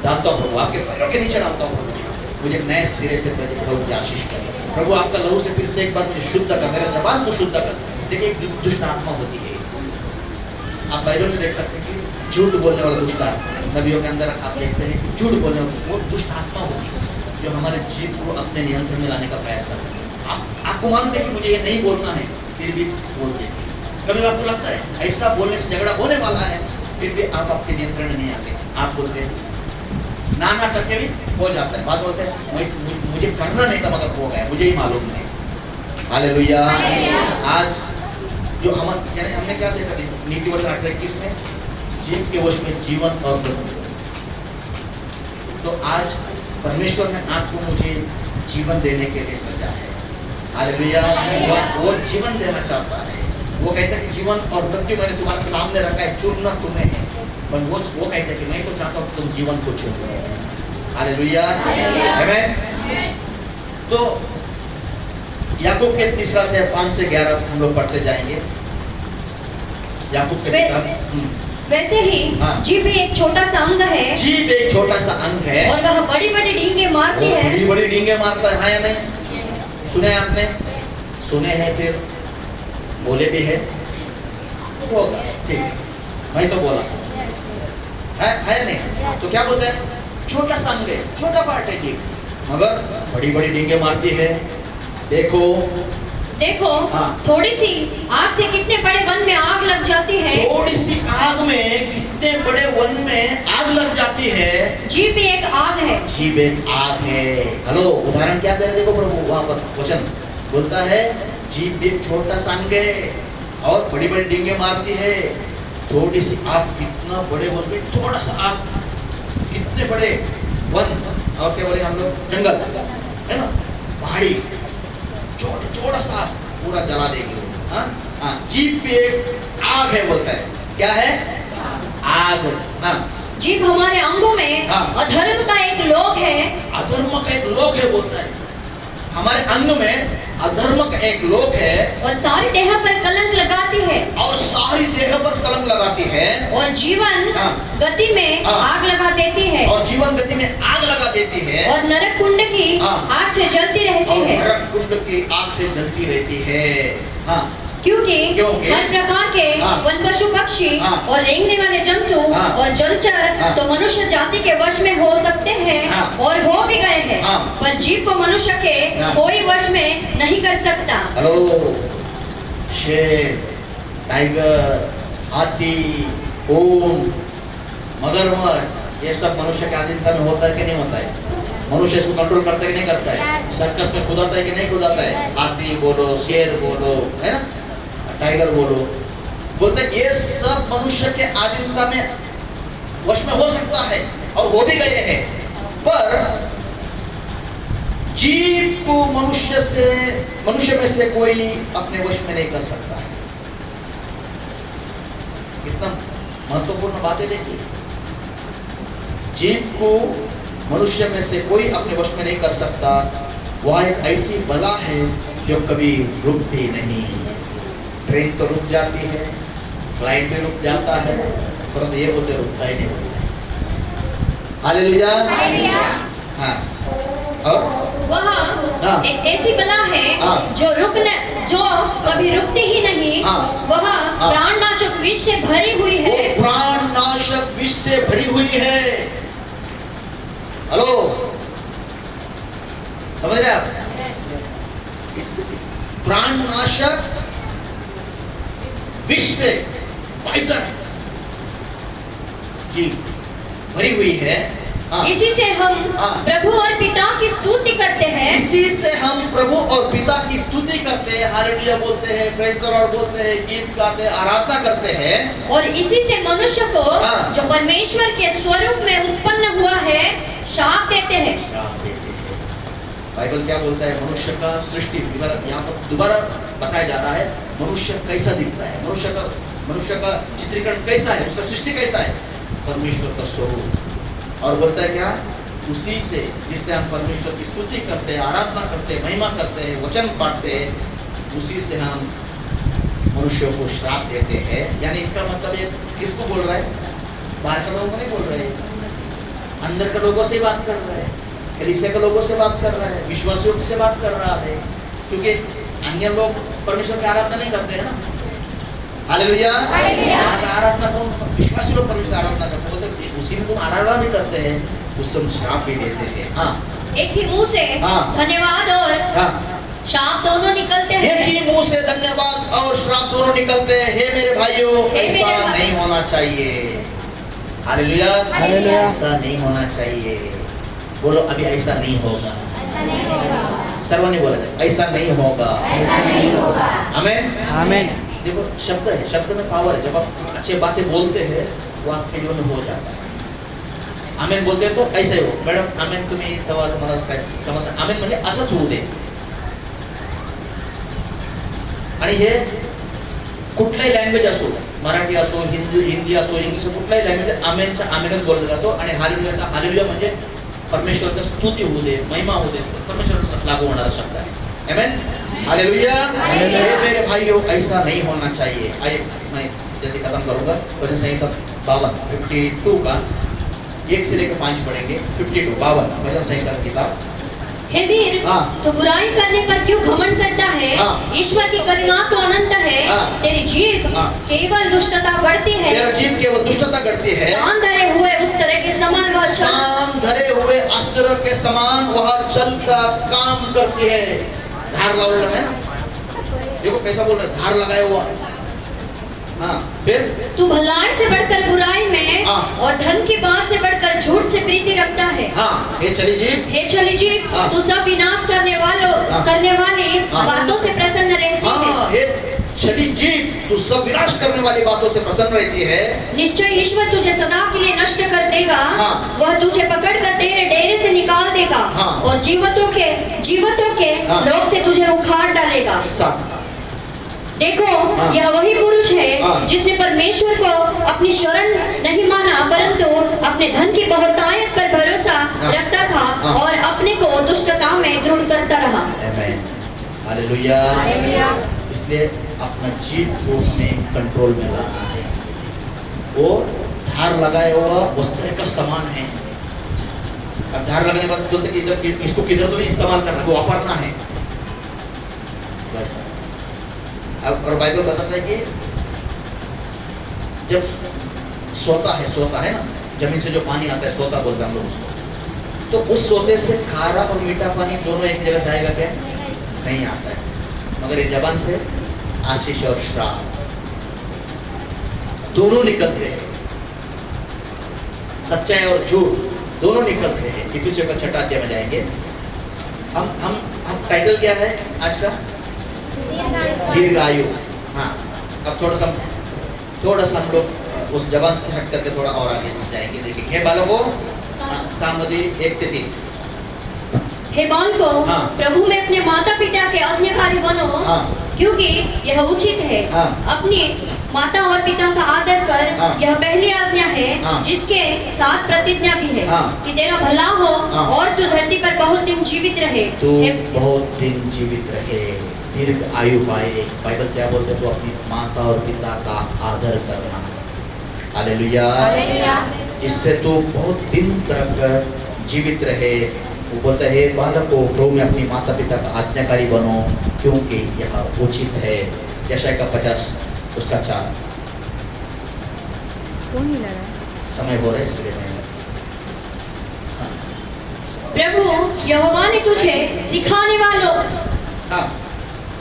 डालता हूँ, प्रभु आपके पैरों के नीचे डालता हूँ। मुझे नए सिरे से प्रभु की आशीष कर, प्रभु आपका लहू से फिर से एक बार मुझे शुद्ध कर, मेरे जबान को शुद्ध कर। देखिए एक दुष्ट आत्मा होती है, आप बाइबल में देख सकते हैं कि झूठ बोलने वाला दुष्ट आत्मा, नबियों के अंदर आप देखते हैं कि झूठ बोलने वाला वो दुष्ट आत्मा होती है जो हमारे जीव को अपने नियंत्रण में लाने का प्रयास करती है। आपको मालूम है कि मुझे ये नहीं बोलना है, फिर भी बोल देती है। कभी आपको लगता है ऐसा बोलने से झगड़ा होने वाला है, फिर भी आप आपके नियंत्रण में नहीं आते, आप बोलते हैं ना ना करके भी हो जाता है। बात बोलते हैं मुझे करना नहीं था मगर हो गया, मुझे ही मालूम नहीं। हालेलुया। आज जो हमने क्या देखा नीति वचन 8:21 में, जीव के वश में जीवन और मृत्यु। तो आज परमेश्वर ने आपको मुझे जीवन देने के लिए सजा है, हालेलुया। वो जीवन देना चाहता है। वो कहता है कि जीवन और मृत्यु मैंने तुम्हारे सामने रखा है, चुनना तुम्हें है। पर वो कहता है कि मैं तो चाहता हूँ तुम जीवन को चुनो, हालेलुया, आमीन। तो याकूब के 3 अध्याय 5 से 11 हम लोग पढ़ते जाएंगे। याकूब के किताब।
वैसे ही
हाँ।
जीभ भी एक छोटा सा अंग है,
जीभ एक छोटा सा अंग है
और वह बड़ी बड़ी डींगे मारती है।
बड़ी बड़ी डींगे मारता है, हाँ या नहीं? सुने आपने? सुने हैं, फिर बोले भी है, होगा, ठीक, मैं तो बोला है या नहीं? तो क्या बोलते हैं? छोटा सा अंग है, छोटा पार्ट है जीभ, मगर बड़ी बड़ी डींगे मारती है। देखो हाँ।
थोड़ी सी आग से कितने बड़े वन में आग लग जाती है।
थोड़ी सी आग में कितने बड़े वन में आग लग जाती है।
जीभ भी एक आग है।
जीभ एक आग है। हेलो, उदाहरण क्या दे रहे? देखो प्रभु वहां पर वचन बोलता है जीभ भी एक छोटा सा अंग है और बड़ी बड़ी डींगे मारती है। थोड़ी सी आग कितना बड़े वन में, थोड़ा सा आग कितने बड़े वन, और क्या बोलेंगे हम लोग, जंगल है ना, पहाड़ी, थोड़ा सा पूरा जला देगी वो। हाँ, जीभ भी एक आग है, बोलता है। क्या है? आग। हाँ,
जीभ हमारे अंगों में
हाँ।
अधर्म का एक लोक है।
अधर्म का एक लोक है, बोलता है। हमारे अंग में अधर्म का एक लोक है
और सारी देह पर कलंक लगाती है।
और सारी देह पर कलंक लगाती है।
और जीवन
हाँ।
गति में
हाँ।
आग लगा देती है।
और जीवन गति में आग लगा देती है।
और नरक कुंड की
हाँ।
आग से जलती रहती
और
है।
नरक कुंड की आग से जलती रहती है। हाँ,
क्योंकि
क्योंकि
हर प्रकार के
हाँ।
वन पशु पक्षी
हाँ।
और रेंगने वाले जंतु
हाँ।
और जलचर
हाँ।
तो मनुष्य जाति के वश में हो सकते हैं
हाँ।
और हो भी गए हैं,
हाँ।
पर जीव को मनुष्य के
हाँ।
कोई वश में नहीं कर सकता।
हेलो, शेर, टाइगर, हाथी, ऊंट, मगरमच्छ, ये सब मनुष्य के अधीनता में होता है कि नहीं होता है? मनुष्य इसको कंट्रोल करता है कि नहीं करता है? सर्कस में खुदाता है कि नहीं खुदाता है? हाथी बोलो, शेर बोलो, है ना, टाइगर बोलो, बोलते हैं ये सब मनुष्य के अधीनता में वश में हो सकता है और हो भी गए हैं, पर जीव को मनुष्य में से कोई अपने वश में नहीं कर सकता है। कितना महत्वपूर्ण बात है, देखिए, जीव को मनुष्य में से कोई अपने वश में नहीं कर सकता। वह एक ऐसी बला है जो कभी रुकती नहीं। ट्रेन तो रुक जाती है, फ्लाइट भी रुक जाता है, परंतु ये बोलते रुकता ही नहीं होता। हालेलुया। हाँ, और
वह
हाँ।
एक ऐसी बला है
हाँ।
जो कभी रुकती ही नहीं।
हाँ।
वह
हाँ।
प्राणनाशक विष से भरी हुई है।
वो प्राणनाशक विष से भरी हुई है। हेलो, समझ रहे आप? प्राणनाशक विष से, पॉइजन जी, भरी हुई है। हाँ।
इसी से हम
हाँ।
प्रभु और पिता की स्तुति करते हैं।
इसी से हम प्रभु और पिता की स्तुति करते हैं, हालेलुया बोलते हैं, प्रेज द लॉर्ड बोलते हैं, गीत गाते हैं, आराधना करते हैं।
और इसी से मनुष्य को
हाँ।
जो परमेश्वर के स्वरूप में उत्पन्न हुआ है शाप देते हैं।
श्राप देते हैं। बाइबल क्या बोलता है? मनुष्य का सृष्टि यहाँ पर दोबारा बताया जा रहा है, मनुष्य कैसा दिखता है, मनुष्य का चित्रीकरण कैसा है, उसका सृष्टि कैसा है, परमेश्वर का स्वरूप। और बोलता है क्या? उसी से जिससे हम परमेश्वर की स्तुति करते हैं, आराधना करते हैं, महिमा करते हैं, वचन पढ़ते हैं, उसी से हम मनुष्यों को श्राप देते हैं। यानी इसका मतलब ये किसको बोल रहा है? बाहर के लोगों को नहीं बोल रहे, अंदर के लोगों से बात कर रहा है, कलीसिया के लोगों से बात कर रहा है, विश्वासियों से बात कर रहा है। क्योंकि अन्य लोग परमेश्वर की आराधना नहीं करते हैं ना। हालेलुया। आराधना कौन? विश्वासी लोग परमेश्वर की आराधना करते हैं, उसी में तुम आराधना भी करते हैं, उससे हम श्राप भी देते हैं। हाँ,
एक ही मुंह से
हाँ।
धन्यवाद और
हाँ,
शाप दोनों निकलते हैं।
एक ही मुंह से धन्यवाद और श्राप दोनों निकलते हैं। हे मेरे भाइयों,
हे
ऐसा
मेरे भाई-
नहीं होना चाहिए। हालेलुया।
हालेलुया।
ऐसा नहीं होना चाहिए। बोलो, अभी ऐसा नहीं होगा। सर्व नहीं बोला जाए, ऐसा नहीं होगा। आमीन।
आमीन।
देखो, शब्द है, शब्द में पावर है। जब आप अच्छी बातें बोलते हैं वो आपके जीवन में हो जाता है। आमीन बोलते हैं तो ऐसे हो, मॅडम आमीन तुम्ही तेव्हा मला काय समजलं, आमीन म्हणजे असंच होऊ दे। आणि हे कुठलाही लँग्वेज असो, मराठी असो, हिंदी असो, इंग्लिश, कुठलाही लँग्वेज आमीनच्या आमीनच बोलला जातो। आणि हालेलुयाचा हालेलुया म्हणजे परमेश्वराची स्तुती होऊ दे, महिमा होऊ दे, परमेश्वर लागू होणारा शब्द आहे। आमीन। हालेलुया। मेरे भाइयों, ऐसा नहीं होना चाहिए। आइए मैं जल्दी खत्म करूंगा। भजन संहिता 52 का 1 से लेकर 5 पढ़ेंगे। 52 भजन संहिता की किताब।
हे वीर,
हाँ।
तो बुराई करने पर क्यों घमंड करता है?
हाँ।
ईश्वर की करुणा तो अनंत है।
हाँ।
तेरी जीभ
हाँ।
केवल दुष्टता बढ़ती है।
तेरा जीव केवल दुष्टता करती है।
शान धरे हुए उस तरह के समान वह चल-
शान धरे हुए अस्त्र के समान वह चलता काम करती है। धार लगाया है ना, देखो कैसा बोल रहा है, धार लगाया हुआ। हाँ, फिर
तू भलाई से बढ़कर बुराई में
हाँ। और
धन की बात से बढ़कर झूठ से प्रीति रखता है।
हाँ, ये चली जीव।
हे छली जीभ,
हाँ।
तू सब विनाश करने
हाँ।
वाली
हाँ।
बातों से प्रसन्न रहती है।
हाँ, ये छली जीव तू सब विनाश करने वाली बातों से प्रसन्न रहती है।
निश्चय ईश्वर तुझे सदा के लिए नष्ट कर देगा।
हाँ।
वह तुझे पकड़कर तेरे डेरे से निकाल देगा।
हाँ।
और जीवतों के
हाँ।
लोक से तुझे उखाड़ डालेगा।
7
देखो,
हाँ।
यह वही पुरुष है
हाँ।
जिसने परमेश्वर को अपनी शरण नहीं माना, परंतु अपने धन की बहुतायत पर भरोसा
हाँ।
रखता था
हाँ।
और अपने को दुष्टता में दृढ़ करता रहा।
आमीन। हालेलुया। इसलिए अपना जीव को हमें कंट्रोल में लाना है। वो धार लगाया हुआ उस तरह का सामान है। अब धार लगाने के बाद बोलते कि इधर इसको किधर तो नहीं इस्तेमाल करना है, वो वापरना है वैसा। अब और बाइबल बताता है कि जब सोता है ना, जमीन से जो पानी आता है, सोता बोलते हैं हम लोग उसको, तो उस सोते से खारा और मीठा पानी दोनों एक जगह से आएगा क्या? नहीं आता है। मगर ये जबान से आशीष और श्राप दोनों निकलते हैं, सच्चाई और झूठ दोनों निकलते हैं। इफिसियों का 6 अध्याय में जाएंगे। हम टाइटल क्या है आज का? दीर्घ आयु। हाँ, अब थोड़ा सा हम लोग उस जबान से हट करके थोड़ा और आगे जाएंगे। देखिए, हे बालकों, सामदी 1 से 3।
हे बालकों,
हाँ।
प्रभु में अपने माता पिता के आज्ञाकारी बनो,
हाँ।
क्योंकि यह उचित है।
हाँ।
अपनी माता और पिता का आदर कर,
हाँ।
यह पहली आज्ञा है,
हाँ।
जिसके साथ प्रतिज्ञा भी है,
हाँ।
कि तेरा भला हो
हाँ।
और तू धरती पर बहुत दिन जीवित रहे।
तो
हे-
बहुत दिन जीवित रहे, दीर्घ आयु पाए। बाइबल क्या बोलते? तो अपनी माता और पिता का आदर करना। हालेलुया। इससे तो बहुत दिन तक जीवित रहे। वो बोलता है, बालकों, प्रभु में अपनी माता पिता का आज्ञाकारी बनो, क्योंकि यह उचित है। यशायाह का 50 उसका 4। समय हो रहा है इसलिए मैं
प्रभु यहोवा ने तुझे सिखाने वालों
हाँ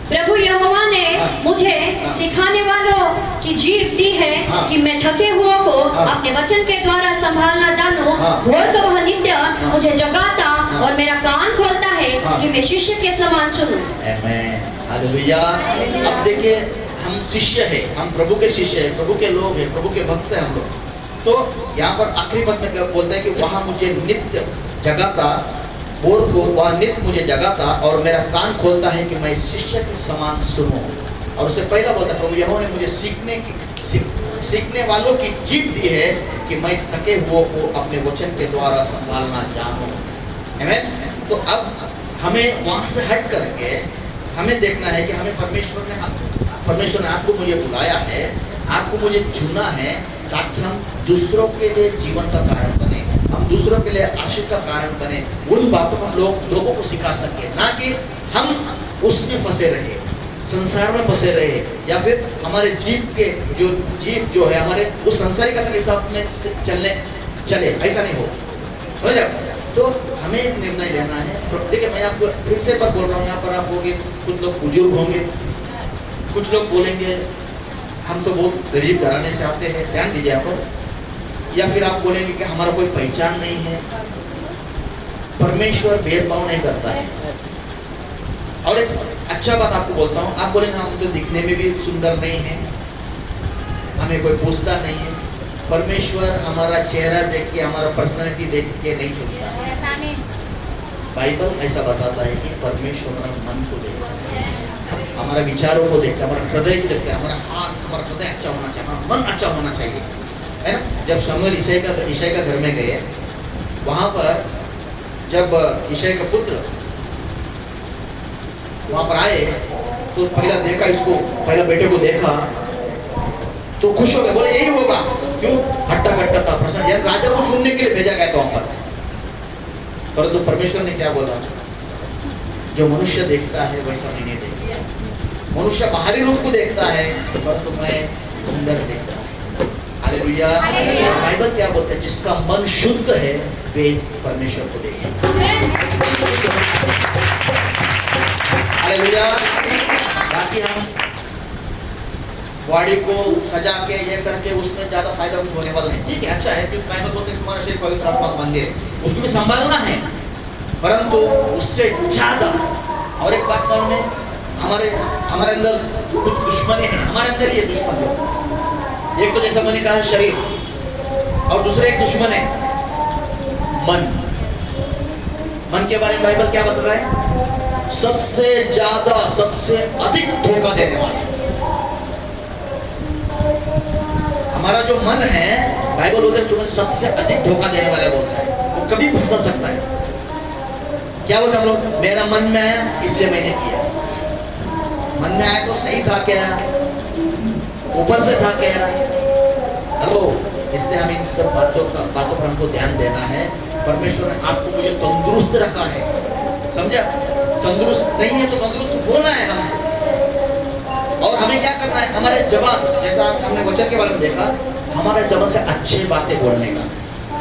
प्रभु यहोवा ने
हाँ।
मुझे
हाँ।
सिखाने वालों कि जीभ दी है
हाँ।
कि मैं थके हुआ को
हाँ।
अपने वचन के द्वारा संभालना जानूं।
हाँ।
भोर को वह नित्य मुझे जगाता
हाँ।
और मेरा कान खोलता है
हाँ।
कि मैं शिष्य के समान सुनूं।
आमेन, हालेलुया। अब देखिए, हम शिष्य है, हम प्रभु के शिष्य है, प्रभु के लोग हैं, प्रभु के भक्त हैं हम लोग। तो यहाँ पर आखिरी पद में बोलता है कि वहाँ मुझे नित्य जगाता, भोर को वह नित्य मुझे जगाता और मेरा कान खोलता है कि मैं शिष्य के समान सुनूं। और उससे पहला बोलता है, प्रभु यहोवा ने मुझे सीखने वालों की जीभ दी है कि मैं थके हुए को अपने वचन के द्वारा संभालना जानूं। आमेन। तो अब हमें वहां से हट करके हमें देखना है कि हमें परमेश्वर ने आपको मुझे बुलाया है, आपको मुझे चुना है ताकि हम दूसरों के लिए जीवन का कारण बने, हम दूसरों के लिए आशीष का कारण बने। उन बातों को हम लोगों को सिखा सके, ना कि हम उसमें फंसे रहे, संसार में फंसे रहे, या फिर हमारे जीव जो है हमारे उस संसारिकता के हिसाब में चले, ऐसा नहीं हो। समझ रहे? तो हमें एक निर्णय लेना है। देखिए, मैं आपको फिर से बार बोल रहा हूँ, यहाँ पर आप होंगे, कुछ लोग बुजुर्ग होंगे, कुछ लोग बोलेंगे हम तो बहुत गरीब घराने से आते हैं, ध्यान दीजिए यहाँ पर। या फिर आप बोलेंगे कि हमारा कोई पहचान नहीं है। परमेश्वर भेदभाव नहीं करता है। और एक अच्छा बात आपको बोलता हूँ, आप बोलेंगे हम तो दिखने में भी सुंदर नहीं है, हमें कोई पूछता नहीं है। परमेश्वर हमारा चेहरा देख के, हमारा पर्सनालिटी देख के नहीं चुनता। बाइबल ऐसा बताता है कि परमेश्वर हमारा मन को देखता है, हमारा विचारों को देखता है, हमारा हृदय को देखता है, हमारा हृदय अच्छा होना चाहिए, हमारा मन अच्छा होना चाहिए, है ना। जब शमूएल यिशै का घर में गए, वहां पर जब यिशै का पुत्र वहां पर आए तो पहला देखा, इसको पहला बेटे को देखा तो खुश हो गए, बोले यही होगा। क्यों? हट्टा कट्टा था, प्रसन्न, यानी राजा को चुनने के लिए भेजा गया था वहां पर। परंतु परमेश्वर ने क्या बोला? जो मनुष्य देखता है वैसा मैं नहीं देखता। मनुष्य बाहरी रूप को देखता है, परंतु मैं अंदर देखता हूं। हालेलुया। बाइबल क्या बोलता है? जिसका मन शुद्ध है वे परमेश्वर को देखता है। हालेलुया। बाकी हम बॉडी को सजा के ये करके उसमें ज्यादा फायदा कुछ होने वाला नहीं। ठीक है, अच्छा है, क्योंकि बाइबल बोलते हैं तुम्हारा शरीर पवित्र आत्मा का मंदिर है, उसमें संभालना है। परंतु उससे ज्यादा और एक बात मालूम है, हमारे अंदर कुछ दुश्मनी है, हमारे अंदर ये दुश्मन है। एक तो जैसा मैंने कहा शरीर, और दूसरा एक दुश्मन है मन के बारे में बाइबल क्या बताता है? सबसे ज्यादा, सबसे अधिक धोखा देने वाला हमारा जो मन है, बाइबल बोलते हैं सबसे अधिक धोखा देने वाला बोलता है, वो कभी फंसा सकता है। क्या बोलते हम लोग? मेरा मन में आया इसलिए मैंने किया, मन में आया तो सही था क्या, ऊपर से था क्या? हेलो, इसलिए हम इन सब बातों पर हमको ध्यान देना है। परमेश्वर ने आपको मुझे तंदुरुस्त रखा है, समझा? तंदुरुस्त नहीं है तो तंदुरुस्त होना है हमको। और हमें क्या करना है? हमारे जबान, जैसा हमने वचन के बारे में देखा, हमारे जबान से अच्छी बातें बोलने का।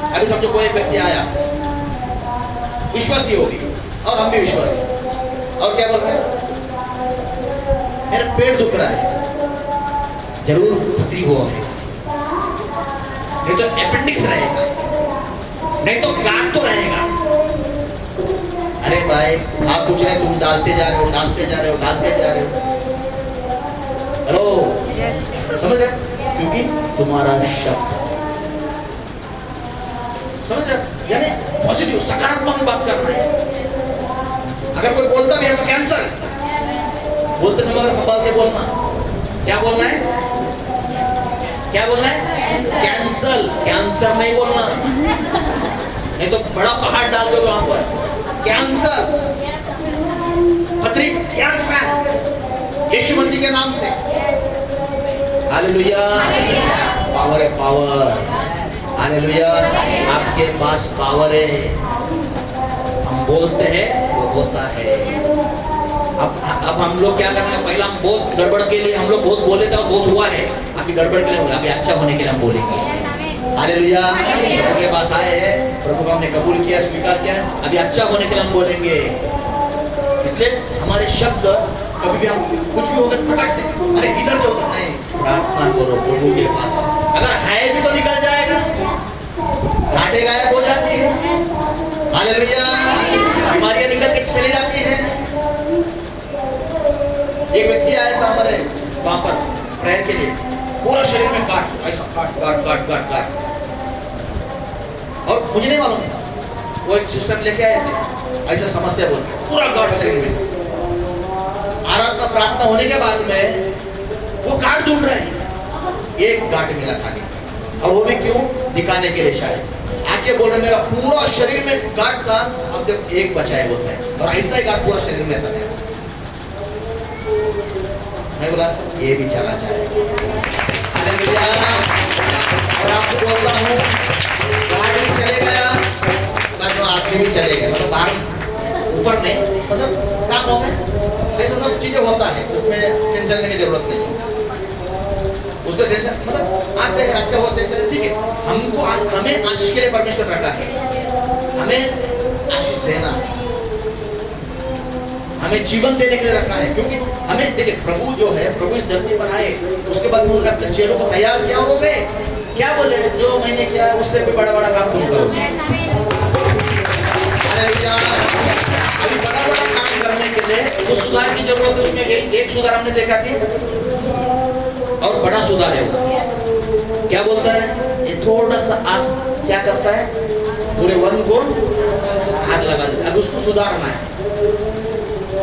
अभी समझो कोई व्यक्ति आया, विश्वासी होगी और हम भी विश्वासी, और क्या बोल रहे हैं? मेरा पेट दुख रहा है, जरूर पथरी हुआ है, नहीं तो एपेंडिक्स रहेगा, नहीं तो गांठ तो रहेगा। अरे भाई, आप पूछ रहे, तुम डालते जा रहे हो। हेलो, समझ रहे? क्योंकि तुम्हारा शब्द, समझ रहे? यानी पॉजिटिव, सकारात्मक बात करना है। अगर कोई बोलता भी है तो कैंसर बोलते समय संभाल के बोलना। क्या बोलना है? कैंसर नहीं बोलना, नहीं तो बड़ा पहाड़ डाल दो वहां पर। कैंसर, पथरी, कैंसर, यीशु मसीह के नाम से। हालेलुया। पावर है, पावर। हालेलुया। आपके पास पावर है, हम बोलते हैं वो होता है। अब हम लोग क्या करना है? पहला हम बहुत गड़बड़ के लिए हम लोग बहुत बोले थे और बहुत हुआ है, अभी गड़बड़ के लिए होगा, अभी अच्छा होने के लिए हम बोलेंगे। हालेलुया। प्रभु के पास आए हैं, प्रभु को हमने कबूल किया, स्वीकार किया, अभी अच्छा होने के लिए हम बोलेंगे। इसलिए हमारे शब्द कभी भी हम कुछ भी होगा फटाक से, अरे इधर जो होता नहीं, प्रार्थना करो, प्रभु के पास आओ। अगर है भी तो निकल जाएगा, घाटे गायब हो जाती है, हालेलुया, बीमारियां निकल के चली जाती है। एक व्यक्ति आया था हमारे वहां पर प्रेयर के लिए, पूरा शरीर में काट, ऐसा काट काट काट काट काट, और मुझे नहीं मालूम था, वो एक सिस्टर लेके आए थे, ऐसा समस्या बोलते पूरा गांठ शरीर में। आराधना प्रार्थना होने के बाद में वो गांठ ढूंढ रहे हैं, एक गांठ मिला खाली, और वो भी क्यों, दिखाने के लिए शायद। आके बोल रहे मेरा पूरा शरीर में गांठ था, अब देखो एक बचा है बोलता है, और ऐसा ही गांठ पूरा शरीर में था। मैं बोला ये भी चला जाएगा, और आपको बोलता हूँ गांठ भी चले गया, तो आदमी भी चले गए, मतलब बाहर ऊपर नहीं, मतलब काम हो गए, ऐसा सब चीजें होता है, उसमें टेंशन लेने की जरूरत नहीं है, उसमें टेंशन मतलब आते हैं अच्छे होते हैं, ठीक है। हमको हमें आशीष के लिए परमेश्वर रखा है, हमें आशीष देना, हमें जीवन देने के लिए रखा है, क्योंकि हमें देखिए प्रभु जो है, प्रभु इस धरती पर आए, उसके बाद उन्होंने अपने चेलों को तैयार किया, हो गए क्या बोले, जो मैंने किया उससे भी बड़ा बड़ा काम तुम करोगे। अभी बड़ा बड़ा काम करने के लिए कुछ सुधार की जरूरत है, उसमें एक सुधार हमने देखा कि और बड़ा सुधार है वो क्या बोलता है, ये थोड़ा सा आग क्या करता है, पूरे वन को आग लगा देता है। अब उसको सुधारना है,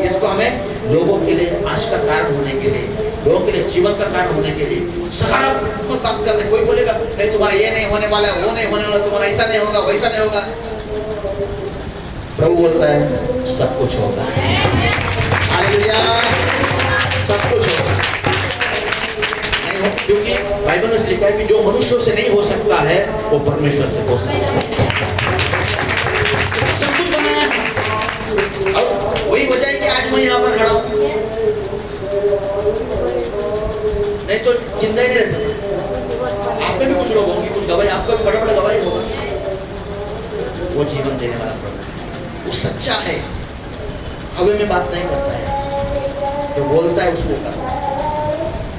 इसको हमें लोगों के लिए आश का कारण होने के लिए, लोगों के लिए जीवन का कारण होने के लिए सकारात्मक बात करने। कोई बोलेगा नहीं तुम्हारा ये नहीं होने वाला है, वो नहीं होने वाला, तुम्हारा ऐसा नहीं होगा, वैसा नहीं होगा, प्रभु बोलता है सब कुछ होगा, हालेलुया, सब कुछ होगा। नहीं हो, क्योंकि बाइबल में लिखा है कि जो मनुष्यों से नहीं हो सकता है वो परमेश्वर से हो सकता है, सब कुछ बनाया है। और वही वजह है कि आज मैं यहाँ पर खड़ा हूँ, नहीं तो जिंदा ही नहीं रहता। आप में भी कुछ लोग होंगे, कुछ गवाही, आपका भी बड़ा बड़ा गवाही होगा। वो जीवन देने वाला प्रभु, वो सच्चा है, हवे में बात नहीं करता है, जो बोलता है उसको करता है।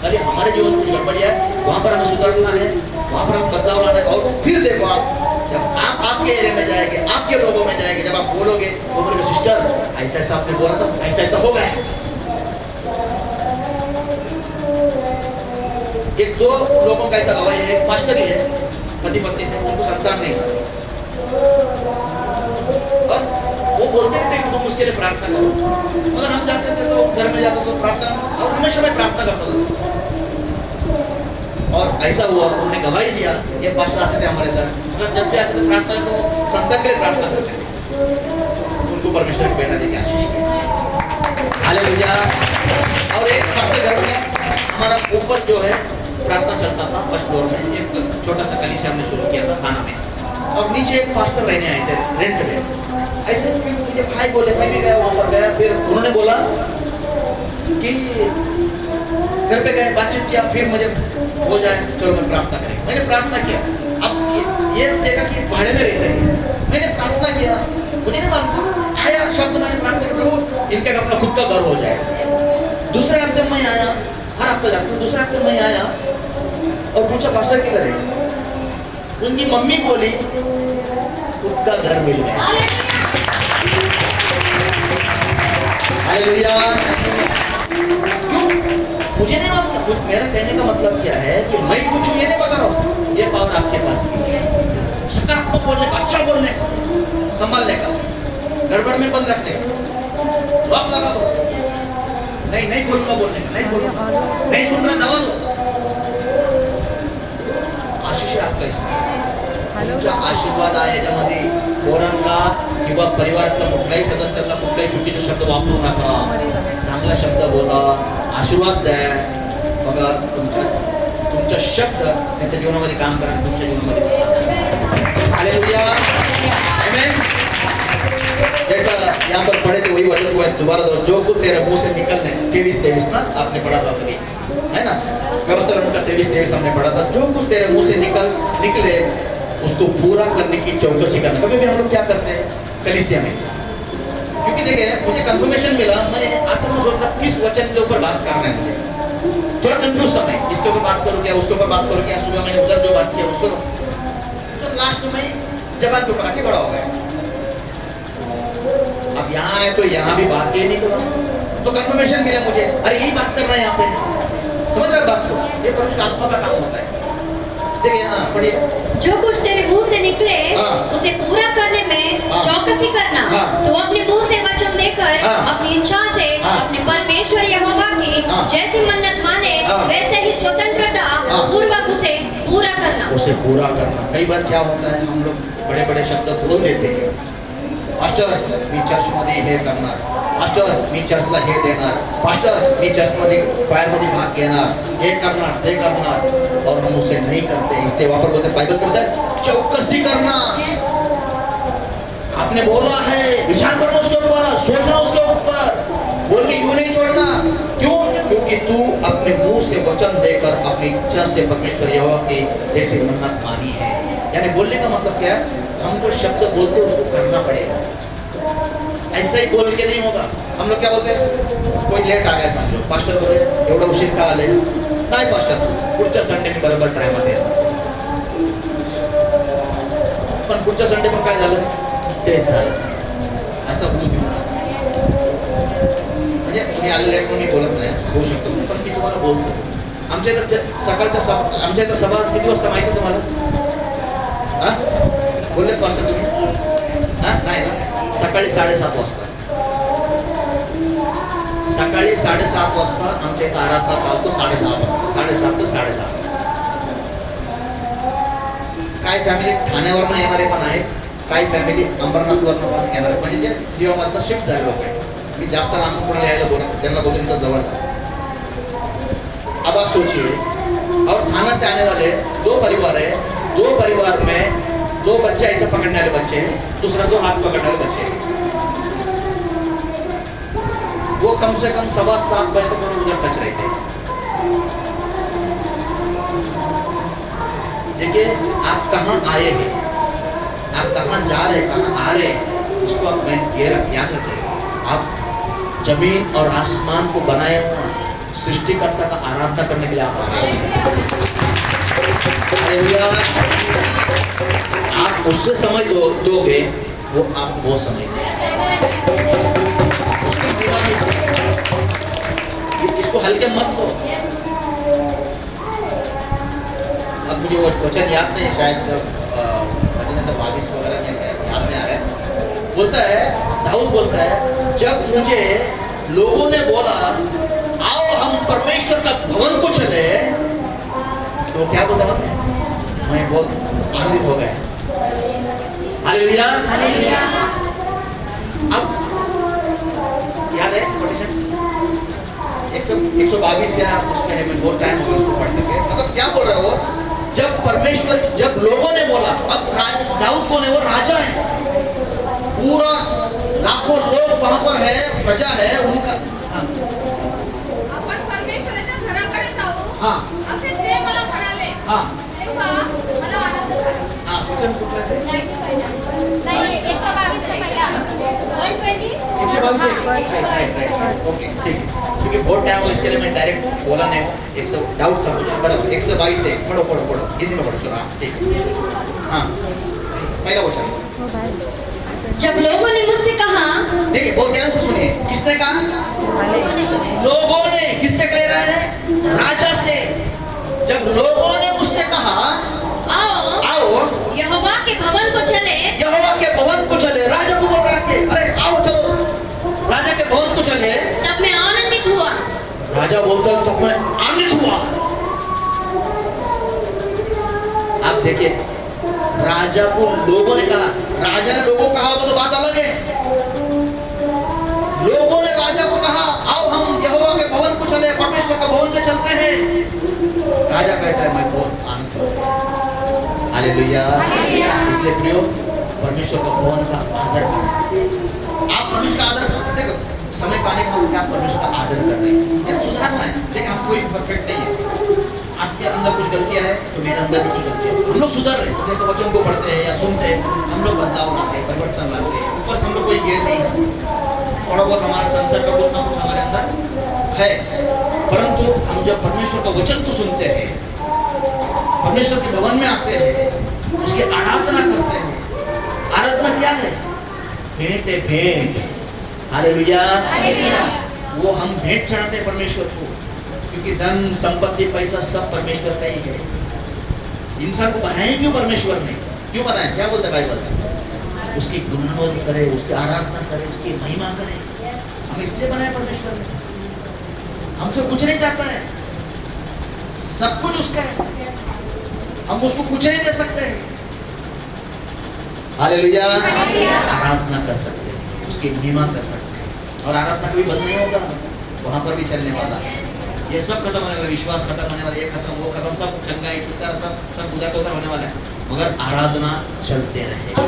अरे हमारे जीवन में गड़बड़िया है, वहां पर हमें सुधारना है, वहां पर हमें बदलाव लाना है। और फिर देखो आप, जब आप आपके एरिया में जाएंगे, आपके लोगों में जाएंगे, जब आप बोलोगे तो बोलोगे सिस्टर ऐसा ऐसा आपने बोला था, ऐसा ऐसा हो गया। एक दो लोगों का ऐसा गवाही है, एक पास्टर ही है, पति पत्नी थे, उनको संतान नहीं था, और वो बोलते नहीं थे कि तुम उसके लिए प्रार्थना करो, मगर हम जाते थे तो घर में जाते तो प्रार्थना, और हमेशा मैं प्रार्थना करता था। और ऐसा हुआ, उन्होंने गवाही दिया, ये पास्टर आते थे हमारे घर, मगर जब भी आते थे प्रार्थना तो संतान के लिए प्रार्थना करते थे, उनको परमेश्वर की बेटा देके आशीष किया, हालेलुया। और एक पास्टर घर में हमारा ऊपर जो है प्रार्थना चलता था, फर्स्ट फ्लोर में एक छोटा सा कलीसिया हमने शुरू किया था थाना में, और नीचे एक पास्टर रहने आए थे रेंट में। ऐसे फिर मुझे भाई बोले, मैं भी गया वहां पर गया, फिर उन्होंने बोला कि घर पे गए, बातचीत किया, फिर मुझे हो जाए चलो मैं प्रार्थना करेंगे। मैंने प्रार्थना किया, अब ये देखा कि भाड़े में रहते हैं, मैंने प्रार्थना किया, मुझे नहीं मालूम आया शब्द, मैंने प्रार्थना किया प्रभु इनका अपना खुद का घर हो जाए। दूसरे हफ्ते में आया, हर हफ्ते जाता हूँ, दूसरे हफ्ते में आया और पूछा पास्टर किधर है, उनकी मम्मी बोली खुद का घर मिल गया, हालेलुया। क्यों? मुझे नहीं मालूम, मेरा कहने का मतलब क्या है कि मैं कुछ ये नहीं बता रहा हूँ, ये पावर आपके पास भी है, सकारात्मक बोलने का, अच्छा बोलने का, संभालने का, गड़बड़ में बंद रखने का, लॉक लगा दो, नहीं बोलूंगा बोलने का, नहीं बोलूंगा, नहीं सुन रहा दबा दो। आशीष आहे आपल्या इसमें, तुमच्या आशीर्वाद आहे याच्यामध्ये, पोरांना किंवा परिवारातल्या कुठल्याही सदस्यांना कुठल्याही चुकीचे शब्द वापरू नका, चांगला शब्द बोला, आशीर्वाद द्या, बघा तुमचा शब्द त्यांच्या जीवनामध्ये काम करा, तुमच्या जीवनामध्ये, हालेलुया, आमेन। जैसा यहाँ पर पढ़े थे वही वचन को दोबारा दो, जो कुछ तेरे मुंह से निकलने, 23 ना आपने पढ़ा था अभी, है ना, व्यवस्था का 23 हमने पढ़ा था, जो कुछ तेरे मुंह से निकले उसको पूरा करने की चौकसी करना। कभी भी हम लोग क्या करते हैं कलीसिया में, क्योंकि देखिए मुझे कंफर्मेशन मिला, मैं आता हूँ सोच रहा किस वचन के ऊपर बात करना है, मुझे थोड़ा कंफ्यूज था मैं, इसके ऊपर बात करूँ किया उसके ऊपर बात करो, क्या सुबह मैंने उधर जो बात किया उसको, तो लास्ट में जबान के ऊपर आके बड़ा हो गया। अब यहाँ आए तो यहाँ भी बात ही नहीं करो, तो कंफर्मेशन मिला मुझे, अरे यही बात करना है यहाँ पे, समझ रहे बात को, ये पवित्र आत्मा का काम होता है। देखिए हाँ पढ़िए,
जो कुछ तेरे मुंह से निकले
हाँ।
उसे पूरा करने में
हाँ।
चौकसी करना।
हाँ।
तो अपने मुंह से वचन देकर
हाँ।
अपनी इच्छा से
हाँ।
अपने परमेश्वर यहोवा की
हाँ।
जैसी मन्नत माने
हाँ।
वैसे ही स्वतंत्रता
हाँ।
पूर्वक उसे पूरा करना।
उसे पूरा करना। कई बार क्या होता है, हम लोग बड़े बड़े शब्द बोल देते हैं, पास्टर मी चर्च मध्ये हे करणार, पास्टर मी चर्चला हे देणार, पास्टर मी चर्च मध्ये फायर मध्ये भाग घेणार, हे करणार ते करणार, और हम उसे नहीं करते। इसलिए वापर बोलते बाइबल बोलता है चौकसी करना। आपने बोला है, विचार करना उसके ऊपर, सोचना उसके ऊपर, बोल के यूं नहीं छोड़ना। क्यों? क्योंकि तू अपने मुंह से वचन देकर अपनी इच्छा से परमेश्वर यहोवा की जैसी मन्नत मानी है। यानी बोलने का मतलब क्या है, हम जो शब्द बोलते उसको करना पड़ेगा, ऐसा ही बोल के नहीं होगा। हम लोग क्या बोलते हैं, कोई लेट आ गया समझो, पास्टर बोले एवढा उशीर का आले, नाही पास्टर पुढच्या संडे मी बरोबर टायमात येणार, पण पुढच्या संडे पण काय झालं, तेच झालं, असं बोलू देऊ नका। म्हणजे तुम्ही आले लेट म्हणून मी बोलत नाही, होऊ शकतो, पण मी तुम्हाला बोलतो। आमच्या इथं सकाळच्या आमच्या इथं सभा किती वाजता माहिती तुम्हाला? हा बोलले पास्टर तुम्ही? हा नाही ना, सकाळी 7:30 वाजता, सकाळी 7:30 वाजता आमच्या इथं आराधना चालतो, 10:30 7:30 ते 10:30। काही फॅमिली ठाण्यावरनं येणारे पण आहेत, काही फॅमिली अंबरनाथवरनं पण येणारे, म्हणजे जे दिवामधनं शिफ्ट झाले लोक आहेत। मी जास्त लांब कोणाला यायला बोलत, त्यांना बोलून इथं जवळ था। अब आप सोचिए, और थाना से आने वाले 2 परिवार है, 2 परिवार में 2 बच्चे ऐसे पकड़ने वाले बच्चे हैं, दूसरा 2 हाथ पकड़ने वाले बच्चे हैं। वो कम से कम 7:15 बजे तक उधर टच रहते हैं। देखिए आप कहाँ आए हैं, आप कहाँ जा रहे हैं, कहाँ आ रहे हैं, उसको आप याद रखें। आप जमीन और आसमान को बनाए हुआ सृष्टिकर्ता का आराधना करने के लिए आप आ रहे हैं। हालेलुया। आप उससे समझ दोगे, वो आप बहुत समझ इसको हल्के मत लो। अब मुझे वो वचन याद नहीं, शायद 22 वगैरह में याद नहीं आ रहा है। बोलता है, दाऊद बोलता है, जब मुझे लोगों ने बोला आओ हम परमेश्वर का भवन को चले, तो क्या बोला मैं बहुत आनंदित हो गया। हालेलुया। अब याद है कोटेशन 122 या उसमें है, मैं बहुत टाइम हो गया उसको पढ़ने के। मतलब क्या बोल रहा है वो, जब परमेश्वर, जब लोगों ने बोला, अब दाऊद कौन है, वो राजा है, पूरा लाखों लोग वहां पर है, प्रजा है उनका।
आपण परमेश्वराच्या घराकडे जाऊ,
हाँ
असे ते मला म्हणाले,
हाँ
तेव्हा मला आनंद झाला।
हाँ वचन कुठलं ते?
नाही 122 पहिला
122 ओके ठीक, क्योंकि बहुत टाइम हो इसके लिए मैं डायरेक्ट बोला नहीं, 100 डाउट था मुझे, बराबर 122 है, पढ़ो हिंदी में पढ़ो, चलो हाँ ठीक है। हाँ पहला वचन,
जब लोगों ने मुझसे कहा,
देखिए बहुत ध्यान से सुनिए, किसने कहा? लोगों ने। किससे कह रहा है? राजा से। जब लोगों ने मुझसे कहा आओ
यहोवा के भवन को चले,
यहोवा के भवन को चले, राजा को बोल रहा है, अरे आओ चलो राजा के भवन को चले,
तब मैं आनंदित हुआ।
राजा बोलता है तब मैं आनंदित हुआ। आप देखिए, राजा को लोगों ने कहा, राजा ने लोगों को कहा तो बात अलग है। लोगों ने राजा को कहा आओ हम यहोवा के भवन को चले, परमेश्वर के भवन में चलते हैं। राजा कहता है मैं बहुत आनंदित हूं। हालेलुया। इसलिए प्रियो, परमेश्वर का भवन का आदर करें। आप परमेश्वर का आदर करते, देखो समय पाने का मतलब आप परमेश्वर का आदर कर रहे हैं, ये सुधारना है। देखिए हम कोई परफेक्ट नहीं है, आपके अंदर कुछ गलतियां है तो मेरे अंदर भी गलतियां है, हम लोग सुधर रहे हैं। जैसे वचन को पढ़ते हैं या सुनते हैं, हम लोग बदलाव लाते हैं, परिवर्तन लाते हैं। ऊपर से हम लोग कोई गिर नहीं है, थोड़ा बहुत हमारा संसार का कुछ ना कुछ हमारे अंदर है, परंतु हम जब परमेश्वर का वचन को सुनते हैं भेंट है, भेंट। हालेलुया। वो हम भेंट चढ़ाते हैं परमेश्वर को, क्योंकि धन संपत्ति पैसा सब परमेश्वर का ही है। इंसान को बनाए क्यों परमेश्वर ने? क्यों बनाए? क्या बोलता है बाइबल? उसकी गुणगान करे, उसकी आराधना करे, उसकी महिमा करे। हम इसलिए बनाए परमेश्वर ने। हमसे कुछ नहीं चाहता है, सब कुछ उसका है, हम उसको कुछ नहीं दे सकते हैं। हालेलुया। आराधना कर सकते हैं, उसकी महिमा कर सकते हैं, और आराधना कभी बंद नहीं होगा, वहां पर भी चलने वाला है। ये सब खत्म होने वाला, विश्वास खत्म होने वाला, ये खत्म वो खत्म, सब चंगाई छुटकारा सब बुझा तोड़ा होने वाला है, मगर आराधना चलते रहे। तो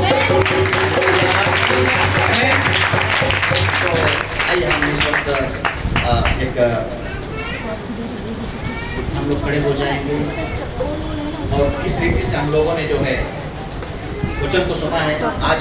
आइए हम इस वक्त एक हम लोग खड़े हो जाएंगे, और इस रीति से हम लोगों ने जो है वचन को सुना है आज